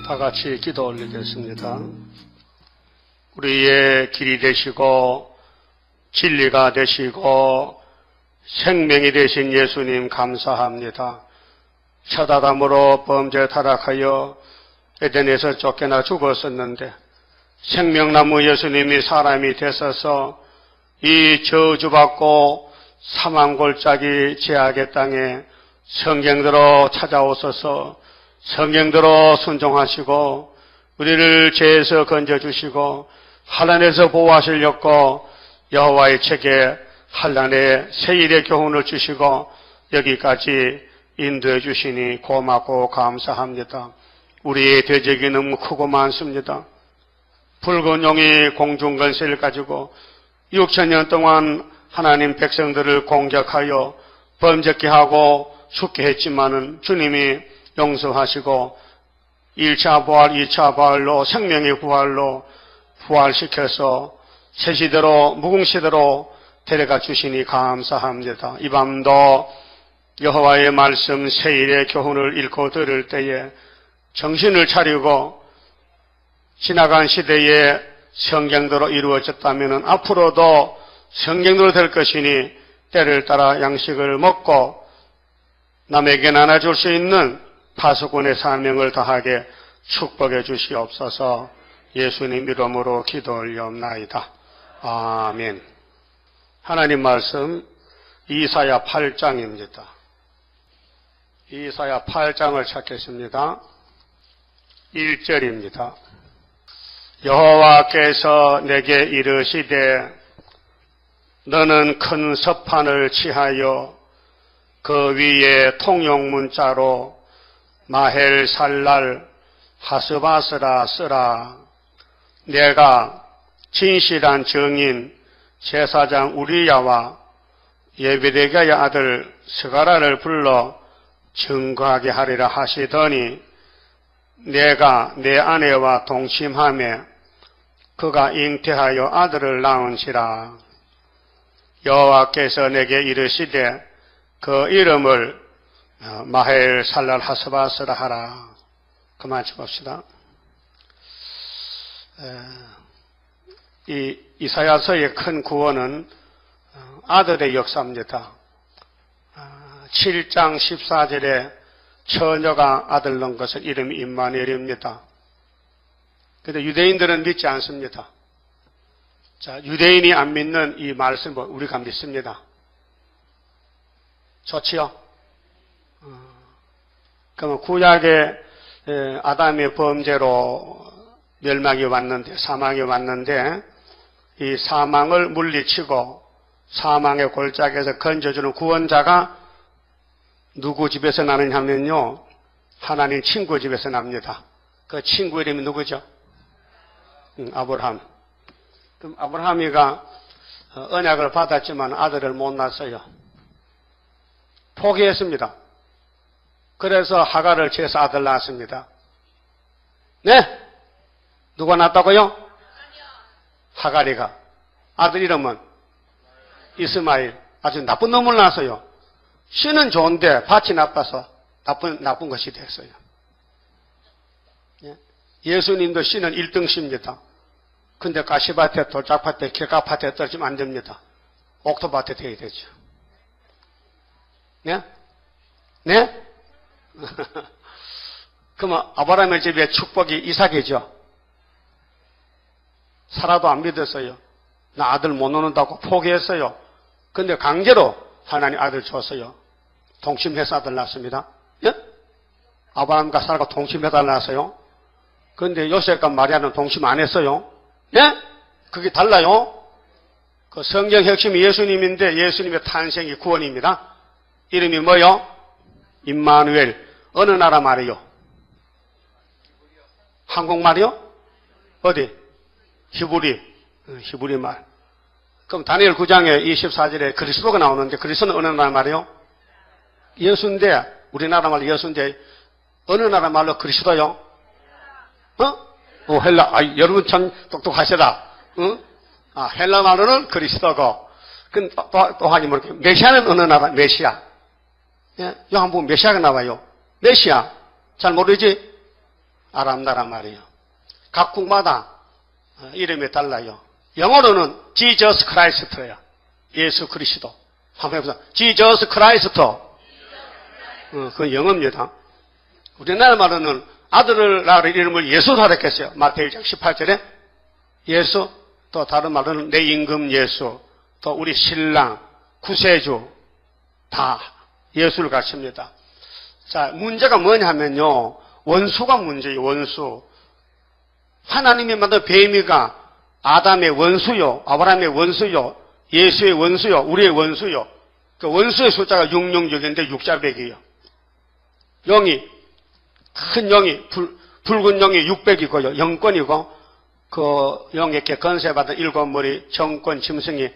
다 같이 기도 올리겠습니다. 우리의 길이 되시고 진리가 되시고 생명이 되신 예수님 감사합니다. 첫 아담으로 범죄 타락하여 에덴에서 쫓겨나 죽었었는데 생명나무 예수님이 사람이 되셔서 이 저주받고 사망골짜기 제약의 땅에 성경대로 찾아오셔서 성경대로 순종하시고 우리를 죄에서 건져주시고 환난에서 보호하시려고 여호와의 책에 환난의 세일의 교훈을 주시고 여기까지 인도해 주시니 고맙고 감사합니다. 우리의 대적이 너무 크고 많습니다. 붉은 용이 공중건세를 가지고 6천년 동안 하나님 백성들을 공격하여 범죄케 하고 죽게 했지만은 주님이 용서하시고 1차 부활, 2차 부활로 생명의 부활로 부활시켜서 새 시대로 무궁시대로 데려가 주시니 감사합니다. 이 밤도 여호와의 말씀 세일의 교훈을 읽고 들을 때에 정신을 차리고 지나간 시대에 성경대로 이루어졌다면 앞으로도 성경대로 될 것이니 때를 따라 양식을 먹고 남에게 나눠줄 수 있는 파수꾼의 사명을 다하게 축복해 주시옵소서. 예수님 이름으로 기도 올려옵나이다. 아멘. 하나님 말씀 이사야 8장입니다. 이사야 8장을 찾겠습니다. 1절입니다. 여호와께서 내게 이르시되 너는 큰 서판을 취하여 그 위에 통용문자로 마헬살랄 하스바스라 쓰라. 내가 진실한 증인 제사장 우리야와 예베데가의 아들 스가라를 불러 증거하게 하리라 하시더니 내가 내 아내와 동침하며 그가 잉태하여 아들을 낳은지라. 여호와께서 내게 이르시되 그 이름을 마헬살랄 하스바스라 하라. 그만 쳐봅시다. 이 이사야서의 큰 구원은 아들의 역사입니다. 7장 14절에 처녀가 아들 낳은 것은 이름이 임마누엘입니다. 그런데 유대인들은 믿지 않습니다. 자, 유대인이 안 믿는 이 말씀을 우리가 믿습니다. 좋지요? 그러면 구약의 아담의 범죄로 멸망이 왔는데, 사망이 왔는데, 이 사망을 물리치고 사망의 골짜기에서 건져주는 구원자가 누구 집에서 나느냐 하면요, 하나님 친구 집에서 납니다. 그 친구 이름이 누구죠? 아브라함. 그럼 아브라함이가 언약을 받았지만 아들을 못 낳았어요. 포기했습니다. 그래서 하갈을 취해서 아들 낳았습니다. 네? 누가 낳았다고요? 하갈이가. 아들 이름은 이스마엘. 아주 나쁜 놈을 낳았어요. 씨는 좋은데 밭이 나빠서 나쁜 것이 됐어요. 예수님도 씨는 1등씨입니다. 근데 가시밭에, 돌짝밭에, 길가밭에 떨어지면 안 됩니다. 옥토밭에 되어야 되죠. 네? 네? 그러면 아브라함의 집에 축복이 이삭이죠. 사라도 안 믿었어요. 나 아들 못 낳는다고 포기했어요. 근데 강제로 하나님 아들 줬어요. 동침해서 아들 낳았습니다. 예? 아브라함과 사라가 동침해서 아들 낳았어요. 근데 요셉과 마리아는 동침 안 했어요. 예? 그게 달라요. 그 성경 핵심이 예수님인데 예수님의 탄생이 구원입니다. 이름이 뭐요? 임마누엘. 어느 나라 말이요? 한국말이요? 어디? 히브리 말. 그럼 다니엘 9장에 24절에 그리스도가 나오는데 그리스도는 어느 나라 말이요? 예수인데, 우리나라 말로 예수인데 어느 나라 말로 그리스도요? 헬라. 여러분 참 똑똑하시다. 헬라 말로는 그리스도고. 그럼 또 하기 모르게 메시아는 어느 나라? 메시아. 예? 요한 보면 메시아가 나와요. 메시아. 잘 모르지? 아람 나라 말이에요. 각국마다 이름이 달라요. 영어로는 Jesus Christ예요. 예수 그리스도. 한번 해보자. Jesus Christ. 그건 영어입니다. 우리나라 말로는 아들을 낳을 이름을 예수로 하랬겠어요. 마태복음 1장 18절에 예수, 또 다른 말로는 내 임금 예수, 또 우리 신랑, 구세주 다 예수를 가르칩니다. 자, 문제가 뭐냐 하면요. 원수가 문제예요. 원수. 하나님이 만든 뱀이가 아담의 원수요, 아브라함의 원수요, 예수의 원수요, 우리의 원수요. 그 원수의 숫자가 666인데 6자백이에요. 영이, 큰 영이, 붉은 영이 600이고요. 영권이고, 그 영에게 건세받은 7머리 정권 짐승이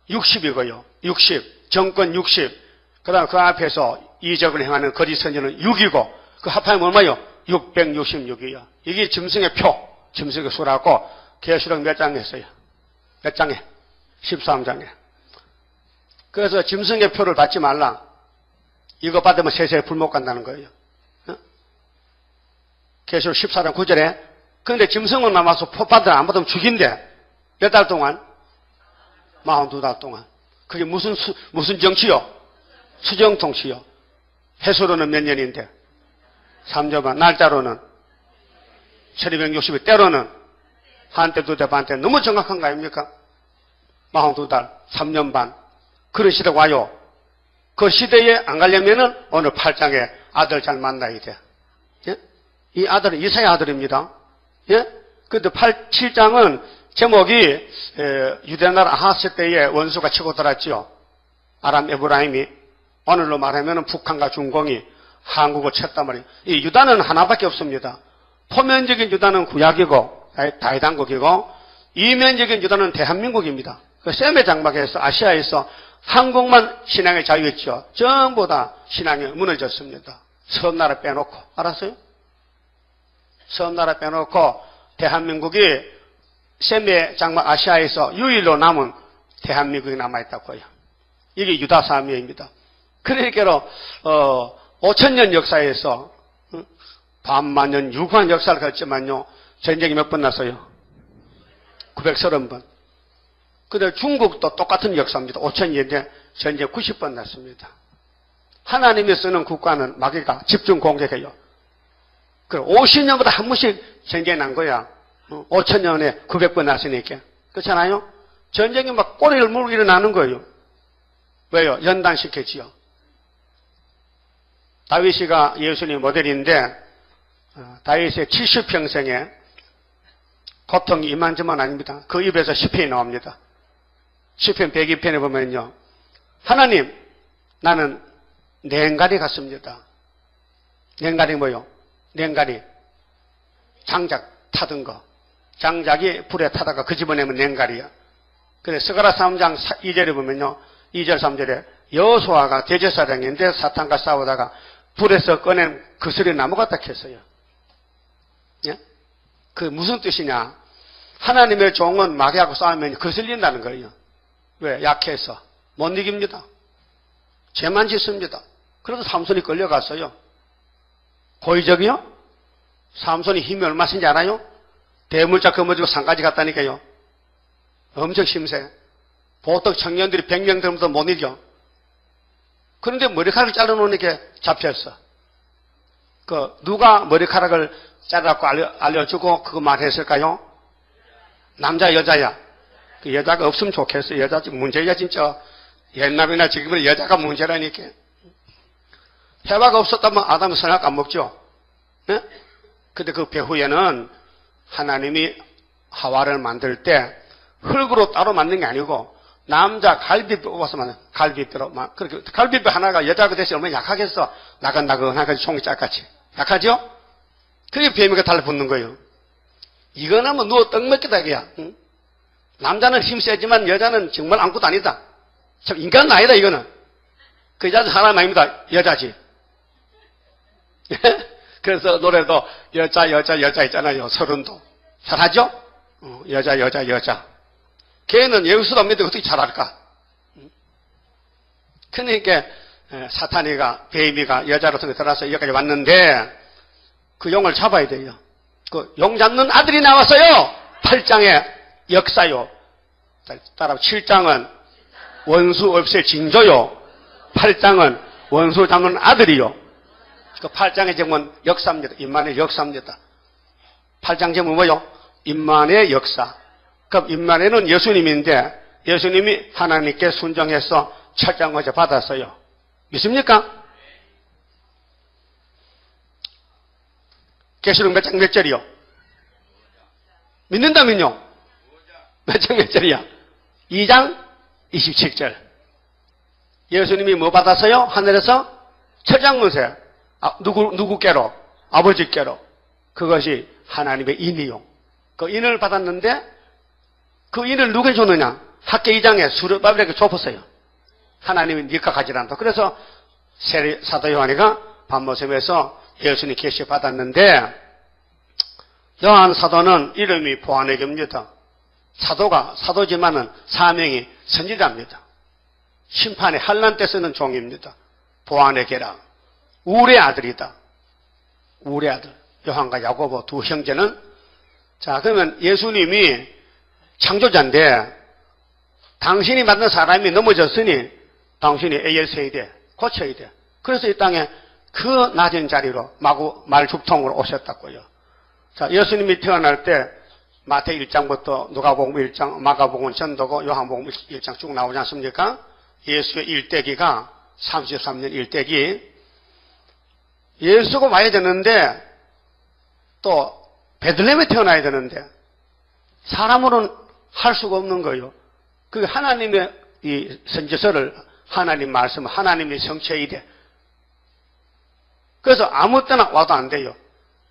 60이고요. 60, 정권 60. 그 다음 그 앞에서 이적을 행하는 거짓 선지는 6이고, 그 합하면 얼마요? 666이요. 이게 짐승의 표, 짐승의 수라고 계시록 몇 장 했어요? 몇 장에? 13장에. 그래서 짐승의 표를 받지 말라. 이거 받으면 세세에 불못 간다는 거예요. 계시록 14장 9절에. 그런데 짐승은 남아서 표 받으면 안 받으면 죽인대. 몇 달 동안? 42달 동안. 그게 무슨 정치요? 수정통치요. 해수로는 몇 년인데? 3년 반. 날짜로는 1260일. 때로는 한때, 두대, 반때. 너무 정확한 거 아닙니까? 42달, 3년 반. 그런 시대가 와요. 그 시대에 안 가려면은 오늘 8장에 아들 잘 만나야 돼. 예? 이 아들은 이사의 아들입니다. 예? 근데 7장은 제목이 유대나라 아하스 때에 원수가 치고 들었지요. 아람 에브라임이. 오늘로 말하면 북한과 중공이 한국을 쳤단 말이에요. 이 유다는 하나밖에 없습니다. 포면적인 유다는 구약이고 다이당국이고 이면적인 유다는 대한민국입니다. 그 셈의 장막에서 아시아에서 한국만 신앙의 자유였죠. 전부 다 신앙이 무너졌습니다. 섬나라 빼놓고. 알았어요? 섬나라 빼놓고 대한민국이 셈의 장막 아시아에서 유일로 남은 대한민국이 남아있다고요. 이게 유다 사명입니다. 그러니까 5천년 역사에서 반만년 유구한 역사를 갖지만요. 전쟁이 몇 번 났어요? 930번. 근데 중국도 똑같은 역사입니다. 5천년에 전쟁 90번 났습니다. 하나님이 쓰는 국가는 마귀가 집중 공격해요. 그 50년보다 한 번씩 전쟁이 난 거야. 5천년에 900번 났으니까. 그렇잖아요? 전쟁이 막 꼬리를 물고 일어나는 거예요. 왜요? 연단시켰지요. 다윗이가 예수님 모델인데 다윗의 70평생에 고통이 이만저만 아닙니다. 그 입에서 시편이 나옵니다. 시편 102편에 보면요. 하나님, 나는 냉가리 같습니다. 냉가리 뭐요? 냉가리. 장작 타던 거. 장작이 불에 타다가 그 집어내면 냉가리야. 그래서 스가랴 3장 2절에 보면요. 2절 3절에 여호수아가 대제사장인데 사탄과 싸우다가 불에서 꺼낸 그스리 나무 같다 했어요. 예? 그 무슨 뜻이냐? 하나님의 종은 마귀하고 싸우면 거슬린다는 거예요. 왜? 약해서. 못 이깁니다. 죄만 짓습니다. 그래도 삼손이 끌려갔어요. 고의적이요? 삼손이 힘이 얼마 센지 알아요? 대물자 거머쥐고 산까지 갔다니까요. 엄청 심세. 보통 청년들이 100명 들면도 못 이겨. 그런데 머리카락을 잘라놓으니까 잡혔어. 누가 머리카락을 잘라갖고 알려주고 그거 말했을까요? 남자, 여자야. 그 여자가 없으면 좋겠어. 여자 문제야, 진짜. 옛날이나 지금은 여자가 문제라니까. 해바가 없었다면 아담은 선악 안 먹죠. 네? 근데 그 배후에는 하나님이 하와를 만들 때 흙으로 따로 만든 게 아니고 남자 갈비뼈 뽑아서 만든 갈비뼈로 그렇게 갈비뼈 하나가 여자가 됐으면 얼마나 약하겠어. 나긋나긋하게 총이 짝같이 약하죠? 그게 뱀이가 달라붙는 거예요. 이거는 뭐 누워 떡 먹기다 이거야. 응? 남자는 힘 세지만 여자는 정말 아무것도 아니다. 참 인간은 아니다 이거는. 그 여자는 사람 아닙니다. 여자지. 그래서 노래도 여자 있잖아요. 서른도. 잘하죠? 여자. 걔는 예수도 안 믿는데 어떻게 잘할까? 그러니까 사탄이가 뱀이가 여자로 들어서 여기까지 왔는데 그 용을 잡아야 돼요. 그 용 잡는 아들이 나왔어요. 8장의 역사요. 따라 7장은 원수 없앨 징조요. 8장은 원수 잡는 아들이요. 그 8장의 제목은 역사입니다. 임만의 역사입니다. 8장 제목은 뭐요? 임만의 역사. 그럼 임만에는 예수님인데 예수님이 하나님께 순종해서 철장을 받았어요. 믿습니까? 계시록 몇 장 몇 절이요? 믿는다면요? 몇 장 몇 절이야? 2장 27절. 예수님이 뭐 받았어요? 하늘에서 철장문세. 누구께로? 아버지께로. 그것이 하나님의 인이요. 그 인을 받았는데 그 인을 누구에 줬느냐? 학계 2장에 수르바벨에게 줬었어요. 하나님이 니가 가지란다. 그래서 사도 요한이가 반모섬에서 예수님 계시 받았는데 요한 사도는 이름이 보아네교입니다. 사도지만은 사명이 선지자입니다. 심판의 환난 때 쓰는 종입니다. 보아네교라. 우레 아들이다. 우레 아들. 요한과 야고보 두 형제는 자 그러면 예수님이 창조자인데 당신이 만든 사람이 넘어졌으니 당신이 AS해야 돼. 고쳐야 돼. 그래서 이 땅에 그 낮은 자리로 마구 말죽통으로 오셨다고요. 자, 예수님이 태어날 때 마태 1장부터 누가복음 1장, 마가복음 전도고 요한복음 1장 쭉 나오지 않습니까? 예수의 일대기가 33년 일대기. 예수가 와야 되는데 또 베들레헴에 태어나야 되는데 사람으로는 할 수가 없는 거예요. 그 하나님의 이 선지서를 하나님 말씀, 하나님의 성취해야 돼. 그래서 아무 때나 와도 안 돼요.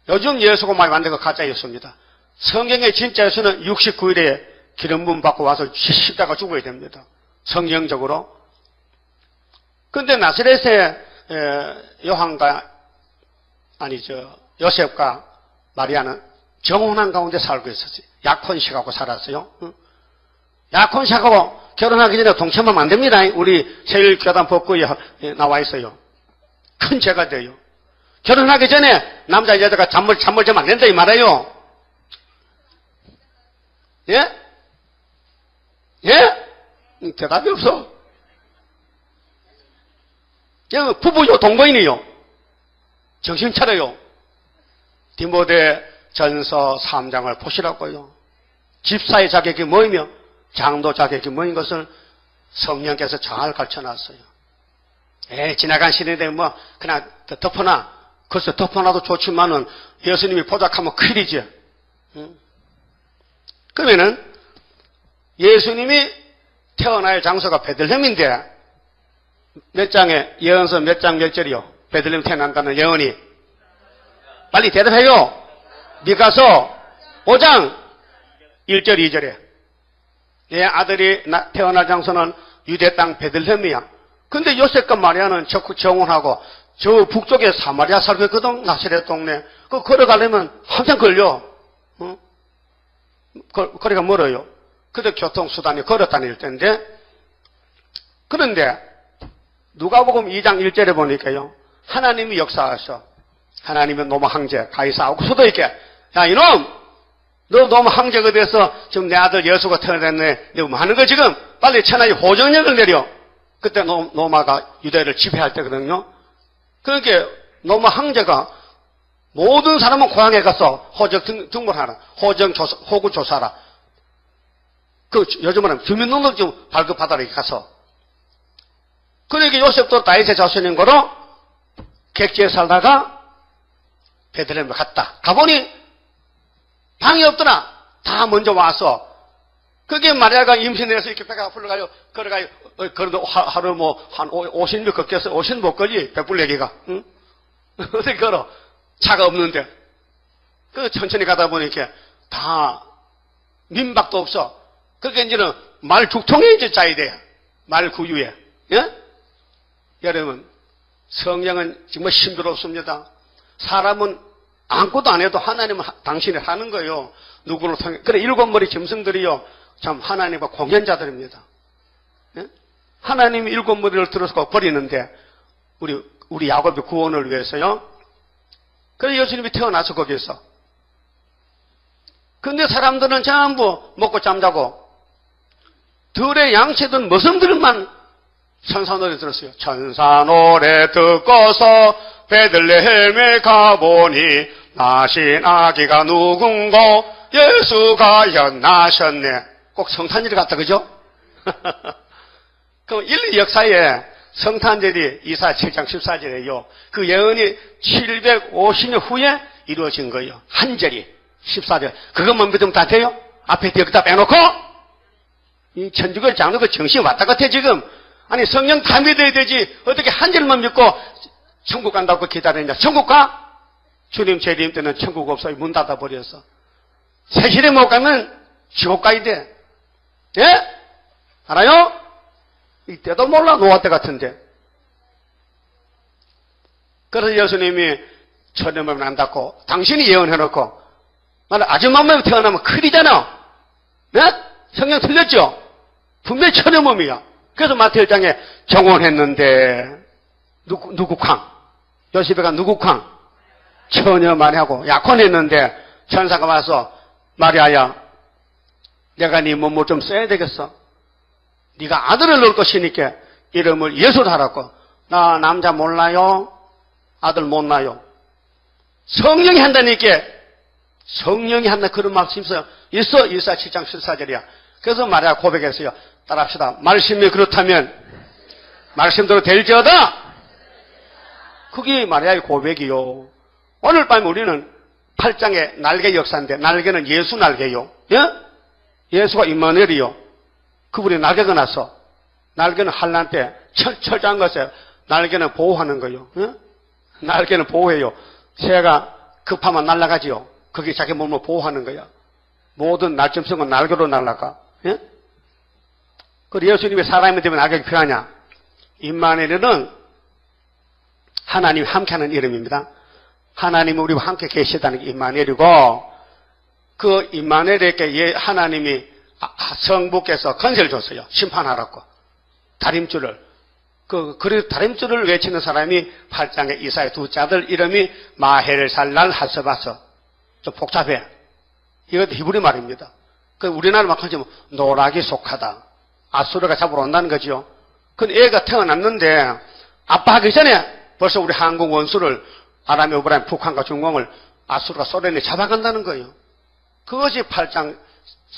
요즘 예수가 많이 만든 거 가짜 예수입니다. 성경의 진짜 예수는 69일에 기름 부음 받고 와서 십자가 죽어야 됩니다. 성경적으로. 근데 나사렛에 요셉과 마리아는 정혼한 가운데 살고 있었어요. 약혼식하고 살았어요. 약혼식하고 결혼하기 전에 동참하면 안 됩니다. 우리 세일교단 법구에 나와 있어요. 큰 죄가 돼요. 결혼하기 전에 남자 여자가 잠을 자면 안 된다 이 말이에요. 예? 예? 대답이 없어. 부부요, 동거인이요. 정신 차려요. 디모데 전서 3장을 보시라고요. 집사의 자격이 뭐이며 장도 자격이 뭐인 것을 성령께서 잘 가르쳐놨어요. 지나간 시대에 뭐 그냥 덮어놔. 글쎄 덮어놔도 좋지만은 예수님이 포작하면 큰일이지. 그러면은 예수님이 태어날 장소가 베들레헴인데 몇 장에 예언서 몇 장 몇 절이요? 베들레헴 태어난다는 예언이 빨리 대답해요. 미가서 5장 1절 2절에 내 아들이 태어날 장소는 유대 땅 베들레헴이야. 근데 요셉과 마리아는 적극 정혼하고 저 북쪽에 사마리아 살고 있거든. 나사렛 동네. 그 걸어가려면 한참 걸려. 거리가 멀어요. 그때 교통수단이 걸어 다닐 텐데. 그런데 누가복음 2장 1절에 보니까요. 하나님이 역사하셔. 하나님은 노마 황제 가이사하고 수도 있게. 야 이놈! 너 너무 황제가 돼서 지금 내 아들 예수가 태어났네. 너 뭐 하는 거 지금? 빨리 천하의 호정령을 내려. 그때 노마가 유대를 지배할 때거든요. 그러니까 노마 황제가 모든 사람은 고향에 가서 호적 등본하라. 호구 조사하라. 그 요즘은 주민등록증 발급받아라 가서. 그러니까 요셉도 다윗의 자손인 거로 객지에 살다가 베들레헴에 갔다. 가보니 방이 없더라. 다 먼저 와서. 그게 마리아가 임신해서 이렇게 배가 불러가요. 걸어가요. 그래도 하루 한 50몇 걷겠어. 50 못 걸리. 배불레기가. 응? 어떻게 걸어? 차가 없는데. 그 천천히 가다 보니까 다 민박도 없어. 그러니까 이제는 말 죽통에 이제 짜야 돼. 말 구유에. 예? 여러분, 성령은 정말 힘들었습니다. 사람은 아무것도 안 해도 하나님은 당신이 하는 거예요. 누구를 통해. 그래, 7머리 짐승들이요. 참 하나님과 공연자들입니다. 예? 하나님이 7머리를 들어서 버리는데 우리 야곱의 구원을 위해서요. 그래서 예수님이 태어나서 거기에서. 근데 사람들은 전부 먹고 잠자고 들의 양치던 머슴들만 천사 노래 들었어요. 천사 노래 듣고서 베들레헴에 가보니 나신 아기가 누군고 예수가 연나셨네. 꼭 성탄절이 같다, 그죠? 그럼 인류 역사에 성탄절이 이사 7장 14절이에요. 그 예언이 750년 후에 이루어진 거예요. 한 절이 14절. 그것만 믿으면 다 돼요? 앞에 여기다 빼놓고 이 천주교 장로가 정신이 왔다 갔아 지금. 아니 성령 다 믿어야 되지 어떻게 한 절만 믿고 천국 간다고 기다리냐. 천국 가? 주님 재림 때는 천국 없어요. 문 닫아버렸어. 세실에 못 가면 지옥 가야 돼. 예? 알아요? 이때도 몰라 노아 때 같은데. 그래서 예수님이 천년만에 안 닫고 당신이 예언해놓고 나는 아줌마만 태어나면 큰일이잖아. 네? 성경 틀렸죠? 분명히 천년몸이야. 그래서 마태 1장에 정원했는데 누구쾅? 요셉이가 누구쾅? 처녀만에 하고 약혼했는데 천사가 와서 마리아야 내가 네 몸을 좀 써야 되겠어. 네가 아들을 낳을 것이니까 이름을 예수로 하라고. 나 남자 몰라요. 아들 못 낳아요. 성령이 한다니까. 성령이 한다 그런 말씀 있어요. 있어. 이사 7장 14절이야. 그래서 마리아 고백했어요. 따라합시다. 말씀이 그렇다면 말씀대로 될지어다. 그게 마리아의 고백이요. 오늘 밤에 우리는 8장의 날개 역사인데 날개는 예수 날개요. 예? 예수가 임마누엘이요. 그분이 날개가 나서 날개는 환난 때 철저한 것에 날개는 보호하는 거요. 예? 날개는 보호해요. 새가 급하면 날아가지요. 그게 자기 몸을 보호하는 거야. 모든 날점성은 날개로 날아가. 예? 그리고 예수님이 사람이 되면 날개가 필요하냐? 임마누엘은 하나님이 함께하는 이름입니다. 하나님이 우리와 함께 계시다는 게 임마누엘이고 그 임마누엘에게 하나님이 성부께서 권세를 줬어요. 심판하라고. 다림줄을. 그래서 다림줄을 외치는 사람이 8장의 이사의 둘째 아들 이름이 마헬살랄 하스바서. 좀 복잡해. 이것도 히브리 말입니다. 그 우리나라 막 하지만 노락이 속하다. 아수르가 잡으러 온다는 거죠. 그 애가 태어났는데 아빠 하기 전에 벌써 우리 한국 원수를 아람이 우브라임 북한과 중공을 아수르가 소련이 잡아간다는 거예요. 그것이 8장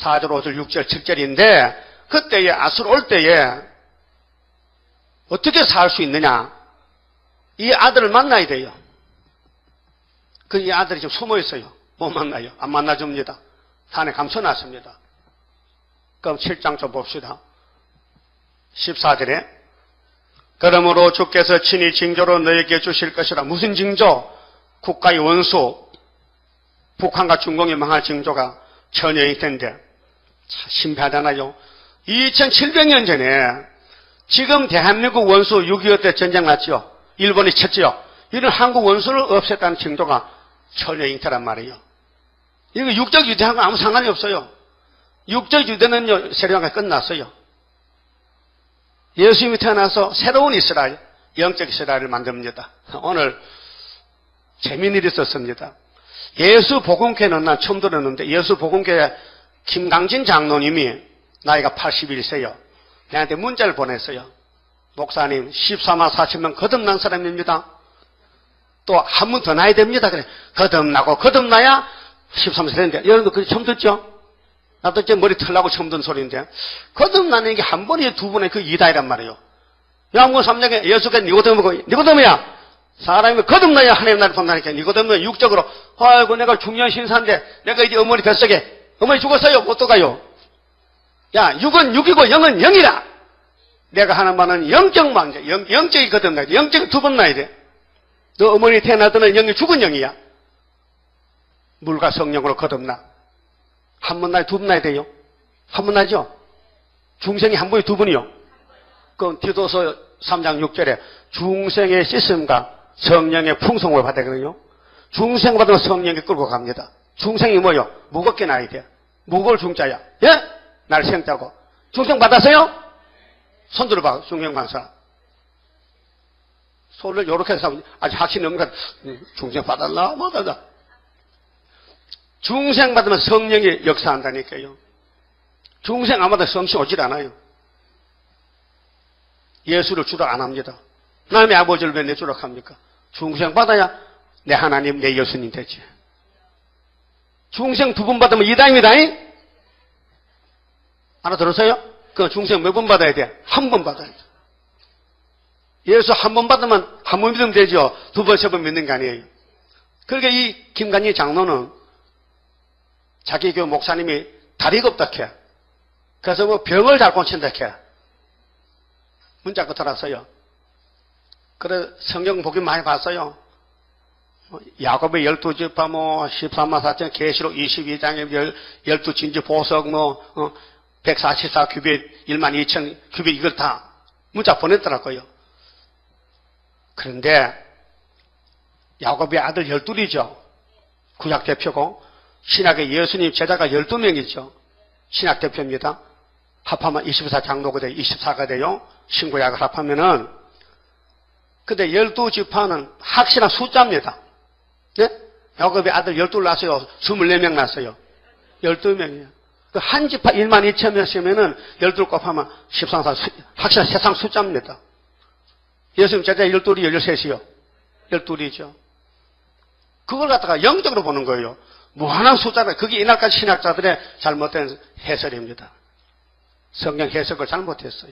4절, 5절, 6절, 7절인데 그때에 아수르 올 때에 어떻게 살 수 있느냐. 이 아들을 만나야 돼요. 이 아들이 지금 숨어 있어요. 못 만나요. 안 만나줍니다. 산에 감춰놨습니다. 그럼 7장 좀 봅시다. 14절에 그러므로 주께서 친히 징조로 너에게 주실 것이라. 무슨 징조? 국가의 원수 북한과 중공이 망할 징조가 처녀일 텐데 신비하잖아요. 2700년 전에 지금 대한민국 원수 6.25 때 전쟁 났죠. 일본이 쳤죠. 이런 한국 원수를 없앴다는 징조가 처녀 잉태란 말이에요. 이거 육적 유대하고 아무 상관이 없어요. 육적 유대는요, 세례왕가 끝났어요. 예수님이 태어나서 새로운 이스라엘, 영적 이스라엘을 만듭니다. 오늘 재미있는 일이 있었습니다. 예수 복음교회는 난 처음 들었는데 예수 복음교회 김강진 장로님이 나이가 81세요. 내한테 문자를 보냈어요. 목사님 14만 4천 명 거듭난 사람입니다. 또 한 번 더 나야 됩니다. 그래 거듭나고 거듭나야 13세인데 여러분도 그게 처음 듣죠? 나도 이제 머리 털라고 처음 듣는 소리인데 거듭나는 게 한 번에 두 번에 그 이다이란 말이에요. 요한복음 3장에 예수가 니고데모고 니고데모야 사람이 거듭나야 하나님 나라를 본다니까. 니고데모는 육적으로 아이고 내가 중요한 신사인데 내가 이제 어머니 뱃속에 어머니 죽었어요. 못 들어가요. 야, 육은 육이고 영은 영이라. 내가 하는 말은 영적 망자, 영적이 거듭나야 돼. 영적이 두 번 나야 돼. 너 어머니 태어나더니 영이 죽은 영이야. 물과 성령으로 거듭나. 한 번 나야 두 번 나야 돼요. 한 번 나죠? 중생이 한 번에 두 번이요. 그럼 디도서 3장 6절에 중생의 씻음과 성령의 풍성을 받아거든요. 중생 받으면 성령이 끌고 갑니다. 중생이 뭐요? 무겁게 나야 돼. 무거울 중자야. 예? 날 생자고. 중생 받았어요? 손 들어봐. 중생 관사. 소를 요렇게 해서 아직 확신이 없는 것 중생 받았나? 뭐다. 중생 받으면 성령이 역사한다니까요. 중생 안 받아 성시 오질 않아요. 예수를 주력 안 합니다. 남의 아버지를 왜 내 주력 합니까? 중생 받아야 내 하나님, 내 예수님 되지. 중생 2번 받으면 이당입니다. 알아들었어요? 그 중생 몇 번 받아야 돼? 1번 받아야 돼. 예수 1번 받으면 1번 믿으면 되죠. 2번, 3번 믿는 거 아니에요. 그러니까 이 김간희 장로는 자기 교회 목사님이 다리가 없다 캐. 그래서 뭐 병을 잘 고친다 캐. 문자 끝들었어요. 그래 성경 보기 많이 봤어요. 야곱의 12지파, 14만 4천, 계시록 22장에 12진지 보석, 144 규빗, 1만 2천 규빗, 이걸 다 문자 보냈더라고요. 그런데, 야곱의 아들 12이죠. 구약 대표고, 신약의 예수님 제자가 12명이죠. 신약 대표입니다. 합하면 24장로가 돼요. 24가 돼요. 신구약을 합하면은. 근데 12지파는 확실한 숫자입니다. 네? 야곱의 아들 12 낳았어요. 24명 낳았어요. 12명이에요. 한 지파 1만 2천 명이면은 12 곱하면 13사 확실한 세상 숫자입니다. 예수님 제자 12이 13이요. 12이죠. 그걸 갖다가 영적으로 보는 거예요. 무한한 숫자다. 그게 이날까지 신학자들의 잘못된 해설입니다. 성경 해석을 잘못했어요.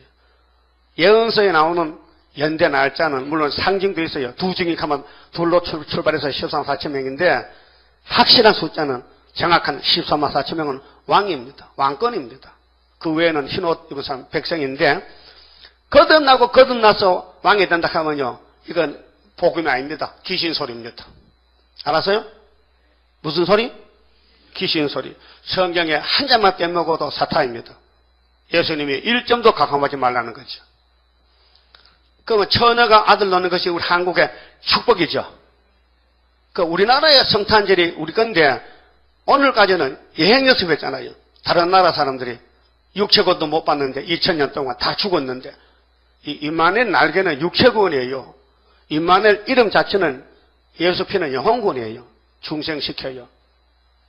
예언서에 나오는 연대 날짜는 물론 상징도 있어요. 2증이 가면 둘로 출발해서 13만 4천 명인데 확실한 숫자는 정확한 14만 4천 명은 왕입니다. 왕권입니다. 그 외에는 흰옷 입은 사람 백성인데 거듭나서 왕이 된다 하면요. 이건 복음이 아닙니다. 귀신 소리입니다. 알았어요? 무슨 소리? 귀신 소리. 성경에 한 잔만 빼먹어도 사탄입니다. 예수님이 1점도 가감하지 말라는 거죠. 그러면 처녀가 아들 낳는 것이 우리 한국의 축복이죠. 그 우리나라의 성탄절이 우리 건데 오늘까지는 여행 연습했잖아요. 다른 나라 사람들이 육체구원도 못 받는데 2000년 동안 다 죽었는데 이 임마누엘 날개는 육체구원이에요. 임마누엘 이름 자체는 예수 피는 영혼구원이에요. 중생시켜요.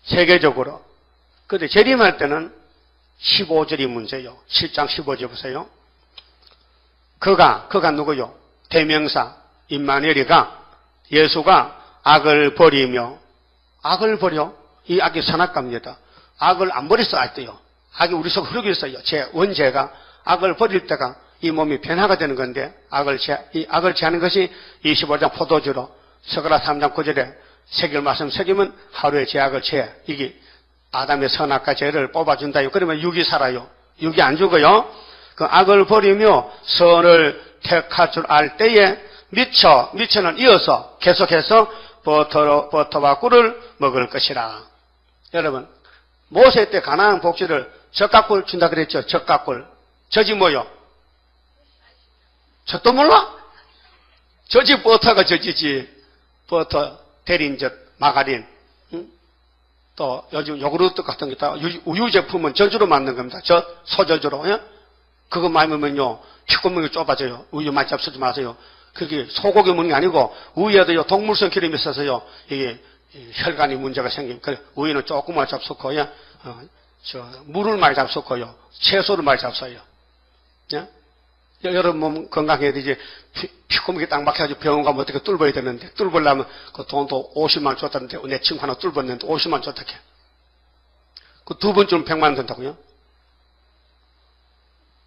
세계적으로. 그런데 재림할 때는 15절이 문제요. 7장 15절 보세요. 그가 누구요? 대명사 임마누엘이가 예수가 악을 버리며 악을 버려? 이 악이 선악과입니다. 악을 안 버렸어 할 때요. 악이 우리 속 흐르고 있어요. 제 원죄가 악을 버릴 때가 이 몸이 변화가 되는 건데 이 악을 제하는 것이 25장 포도주로 서가라 3장 9절에 새길 말씀 새기면 하루에 죄악을 제해. 이게 아담의 선악과 죄를 뽑아준다요. 그러면 육이 살아요. 육이 안 죽어요. 그 악을 버리며 선을 택할 줄 알 때에 미쳐는 이어서 계속해서 버터와 꿀을 먹을 것이라. 여러분 모세 때 가나안 복지를 젖가꿀 준다 그랬죠. 젖가꿀. 젖이 뭐요? 젖도 몰라? 젖이 버터가 젖이지. 버터, 대린젖, 마가린. 또 요즘 요구르트 같은 게 다 우유 제품은 젖으로 만든 겁니다. 소젖으로. 예? 그거 많이 먹으면요 핏구멍이 좁아져요. 우유 많이 잡수지 마세요. 그게 소고기 먹는 게 아니고 우유에도요 동물성 기름이 있어서요 이게 혈관이 문제가 생기면 그래 우유는 조금만 잡수고요. 물을 많이 잡수고요. 채소를 많이 잡숴요. 예? 여러분 몸 건강해야 되지. 핏구멍이 딱 막혀가지고 병원 가면 어떻게 뚫어야 되는데 뚫으려면 그 돈도 50만 원 줬다는데 내 친구 하나 뚫었는데 50만 원 줬다 해. 그 2번쯤 100만 원 든다고요?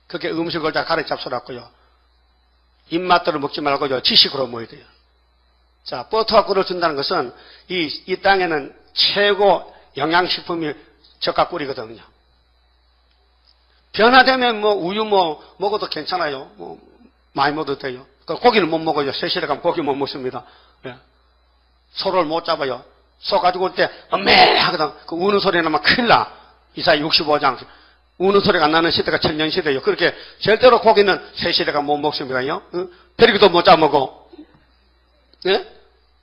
그렇게 음식을 다 가르쳐 잡숴놨고요. 입맛대로 먹지 말고요. 지식으로 먹어야 돼요. 자, 버터와 꿀을 준다는 것은 이 땅에는 최고 영양식품이 젖과 꿀이거든요. 변화되면 우유 먹어도 괜찮아요. 많이 먹어도 돼요. 고기는 못 먹어요. 세실에 가면 고기 못 먹습니다. 예. 소를 못 잡아요. 소 가지고 올 때 엄매 하거든. 그 우는 소리 나면 큰일 나. 이사야 65장. 우는 소리가 안 나는 시대가 천년 시대예요. 그렇게 절대로 고기는 세실에가 못 먹습니다요. 베리기도 못 잡먹어. 예?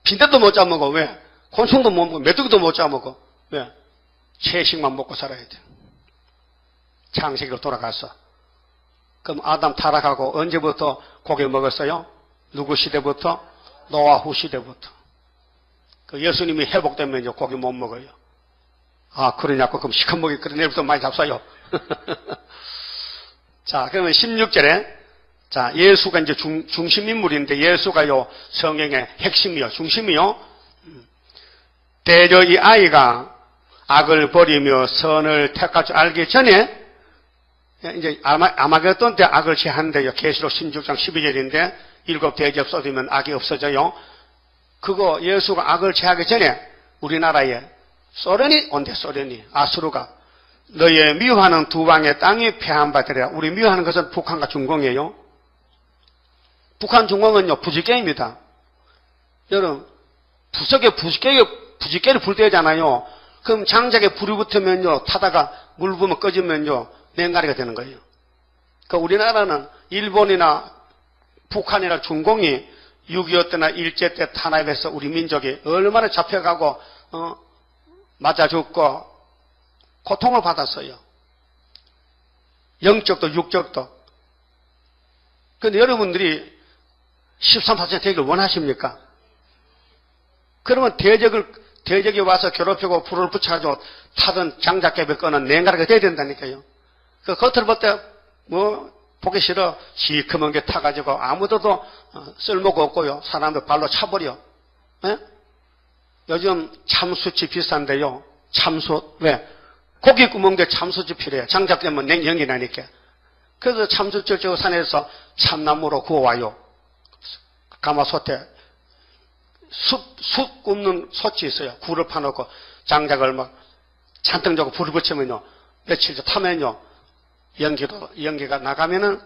빈대도 못 잡먹어. 왜? 곤충도 못 먹어. 메뚜기도 못 잡먹어. 왜? 채식만 먹고 살아야 돼. 창세기로 돌아갔어. 그럼 아담 타락하고 언제부터 고기 먹었어요? 누구 시대부터? 노아후 시대부터. 그 예수님이 회복되면 이제 고기 못 먹어요. 아, 그러냐고. 그럼 시큰 먹이 그래 내일부터 많이 잡숴요. 자, 그러면 16절에 자, 예수가 이제 중심 인물인데 예수가요 성경의 핵심이요, 중심이요. 대저 이 아이가 악을 버리며 선을 택할 줄 알기 전에 이제 아마겟돈 때 악을 취하는데요. 계시록 16장 12절인데 일곱 대접 쏟으면 악이 없어져요. 그거 예수가 악을 취하기 전에 우리나라에 소련이 온대. 소련이 아수르가 너의 미워하는 두 방의 땅이 폐한받으리라. 우리 미워하는 것은 북한과 중공이에요. 북한 중공은요 부지개입니다. 여러분 부석에 부지개를 불 때잖아요. 그럼 장작에 불이 붙으면요 타다가 물 부으면 꺼지면요 냉가리가 되는 거예요. 그러니까 우리나라는 일본이나 북한이나 중공이 6.25 때나 일제 때 탄압해서 우리 민족이 얼마나 잡혀가고 맞아 죽고 고통을 받았어요. 영적도 육적도. 그런데 여러분들이 13, 14년 되기를 원하십니까? 그러면 대적이 와서 괴롭히고 불을 붙여가지고 타던 장작개비 꺼는 냉가리가 돼야 된다니까요. 그 겉을 볼 때 보기 싫어. 시커먼 게 타가지고 아무데도 쓸모가 없고요. 사람들 발로 차버려. 예? 요즘 참숯이 비싼데요. 참숯. 왜? 고기 구멍에 참숯이 필요해요. 장작 되면 냉경이 나니까. 그래서 참숯 저쪽 산에서 참나무로 구워와요. 가마솥에 숯 굽는 솥이 있어요. 굴을 파놓고 장작을 막 잔뜩 주고 불을 붙이면요. 며칠 타면요. 연기가 나가면은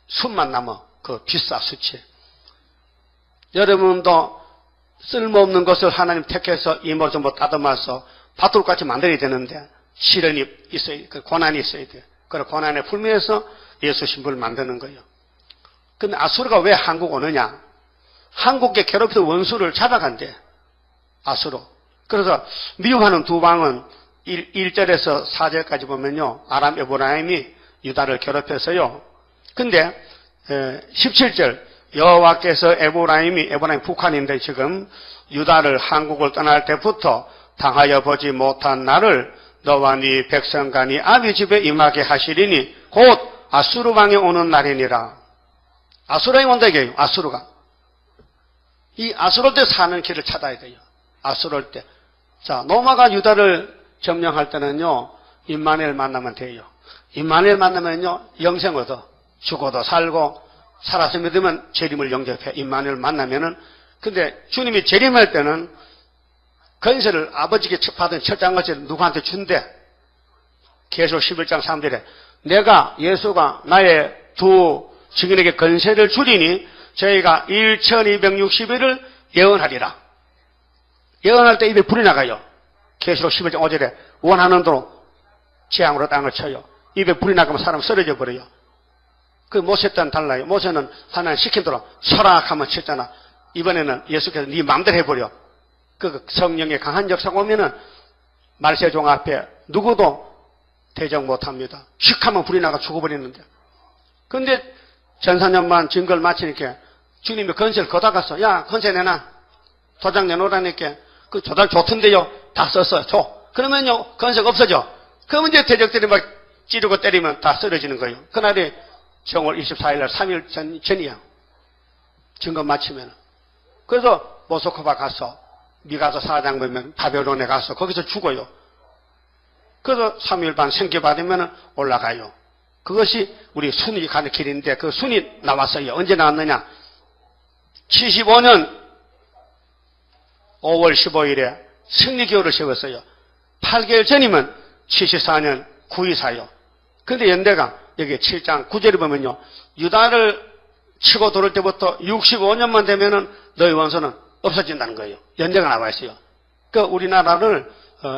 숯만 남아. 그 비싸 숯이. 여러분도 쓸모없는 것을 하나님 택해서 이모 저모 따듬어서 밭돌같이 만들어야 되는데 시련이 있어야 그 고난이 있어야 돼. 그래 고난에 풀면서 예수 신부를 만드는 거예요. 근데 아수르가 왜 한국 오느냐? 한국에 괴롭히던 원수를 잡아간대. 아수르. 그래서 미워하는 두 방은 1절에서 4절까지 보면요. 아람 에브라임이 유다를 괴롭혀서요. 근데 17절 여호와께서 에브라임 북한인데 지금 유다를 한국을 떠날 때부터 당하여 보지 못한 나를 너와 네 백성과 네 아비 집에 임하게 하시리니 곧 아수르 왕이 오는 날이니라. 아수르가 온다 이게요. 아수르가. 이 아수르 때 사는 길을 찾아야 돼요. 아수르 때. 자, 노마가 유다를 점령할 때는요. 임마누엘 만나면 돼요. 임마누엘 만나면요. 영생 얻어. 죽어도 살고 살아서 믿으면 재림을 영접해. 임마누엘 만나면은. 근데 주님이 재림할 때는 건세를 아버지께 받은 철장같이 누구한테 준대. 계속 11장 3절에 내가 예수가 나의 두 증인에게 건세를 주리니 저희가 1260일을 예언하리라. 예언할 때 입에 불이 나가요. 계시록 11장 5절에 원하는 대로 재앙으로 땅을 쳐요. 입에 불이 나가면 사람 쓰러져 버려요. 그 모세 때는 달라요. 모세는 하나님 시킨 대로 철학하면 쳤잖아. 이번에는 예수께서 네 마음대로 해버려. 그 성령의 강한 역사가 오면은 말세종 앞에 누구도 대적 못합니다. 휙 하면 불이 나가 죽어버리는데. 그런데 전사년만 증거를 마치니까 주님이 건세를 거다갔어. 야 건세 내놔. 도장 내놓으라니까. 그 도장 좋던데요. 다 썼어. 줘. 그러면요 건세가 없어져. 그러면 이제 대적들이 막 찌르고 때리면 다 쓰러지는 거예요. 그날이 정월 24일 날 3일 전이야. 증거 마치면. 그래서 모스크바 가서 미가서 사장 보면 바벨론에 가서 거기서 죽어요. 그래서 3일 반 생기 받으면 올라가요. 그것이 우리 순이 가는 길인데 그 순이 나왔어요. 언제 나왔느냐? 75년 5월 15일에 승리교를 세웠어요. 8개월 전이면 74년 924요. 근데 연대가 여기 7장 9절에 보면요. 유다를 치고 돌을 때부터 65년만 되면은 너희 원수는 없어진다는 거예요. 연대가 나와 있어요. 그 우리나라를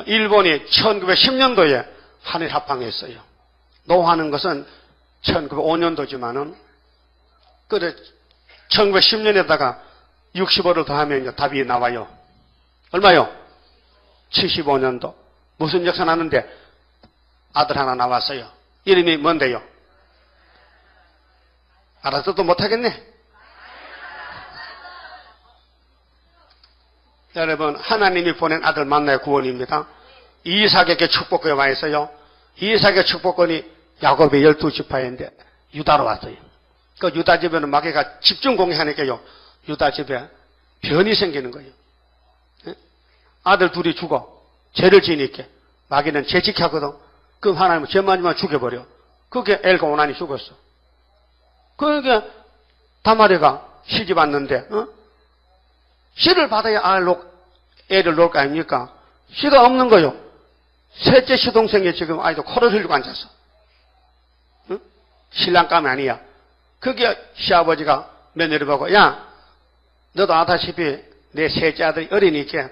일본이 1910년도에 한일 합방했어요. 노하는 것은 1905년도지만은 그래 1910년에다가 65를 더하면 답이 나와요. 얼마요? 75년도. 무슨 역사 나는데 아들 하나 나왔어요. 이름이 뭔데요? 알아서도 못하겠네. 여러분, 하나님이 보낸 아들 만나의 구원입니다. 이삭에게 축복권이 와 있어요. 이삭의 축복권이 야곱의 12지파인데 유다로 왔어요. 그 유다 집에는 마귀가 집중 공격하니까요. 유다 집에 변이 생기는 거예요. 아들 둘이 죽어. 죄를 지니까. 마귀는 죄짓게 하거든. 그럼 하나님은 죄만이만 죽여버려. 그게 엘과 오난이 죽었어. 그러니까 다말이가 시집 왔는데 씨를 받아야 애를 놓을 거 아닙니까? 씨가 없는 거요. 셋째 시동생이 지금 아이도 코를 흘리고 앉았어. 신랑감이 아니야. 그게 시아버지가 며느리 보고, 야, 너도 아다시피 내 셋째 아들이 어리니까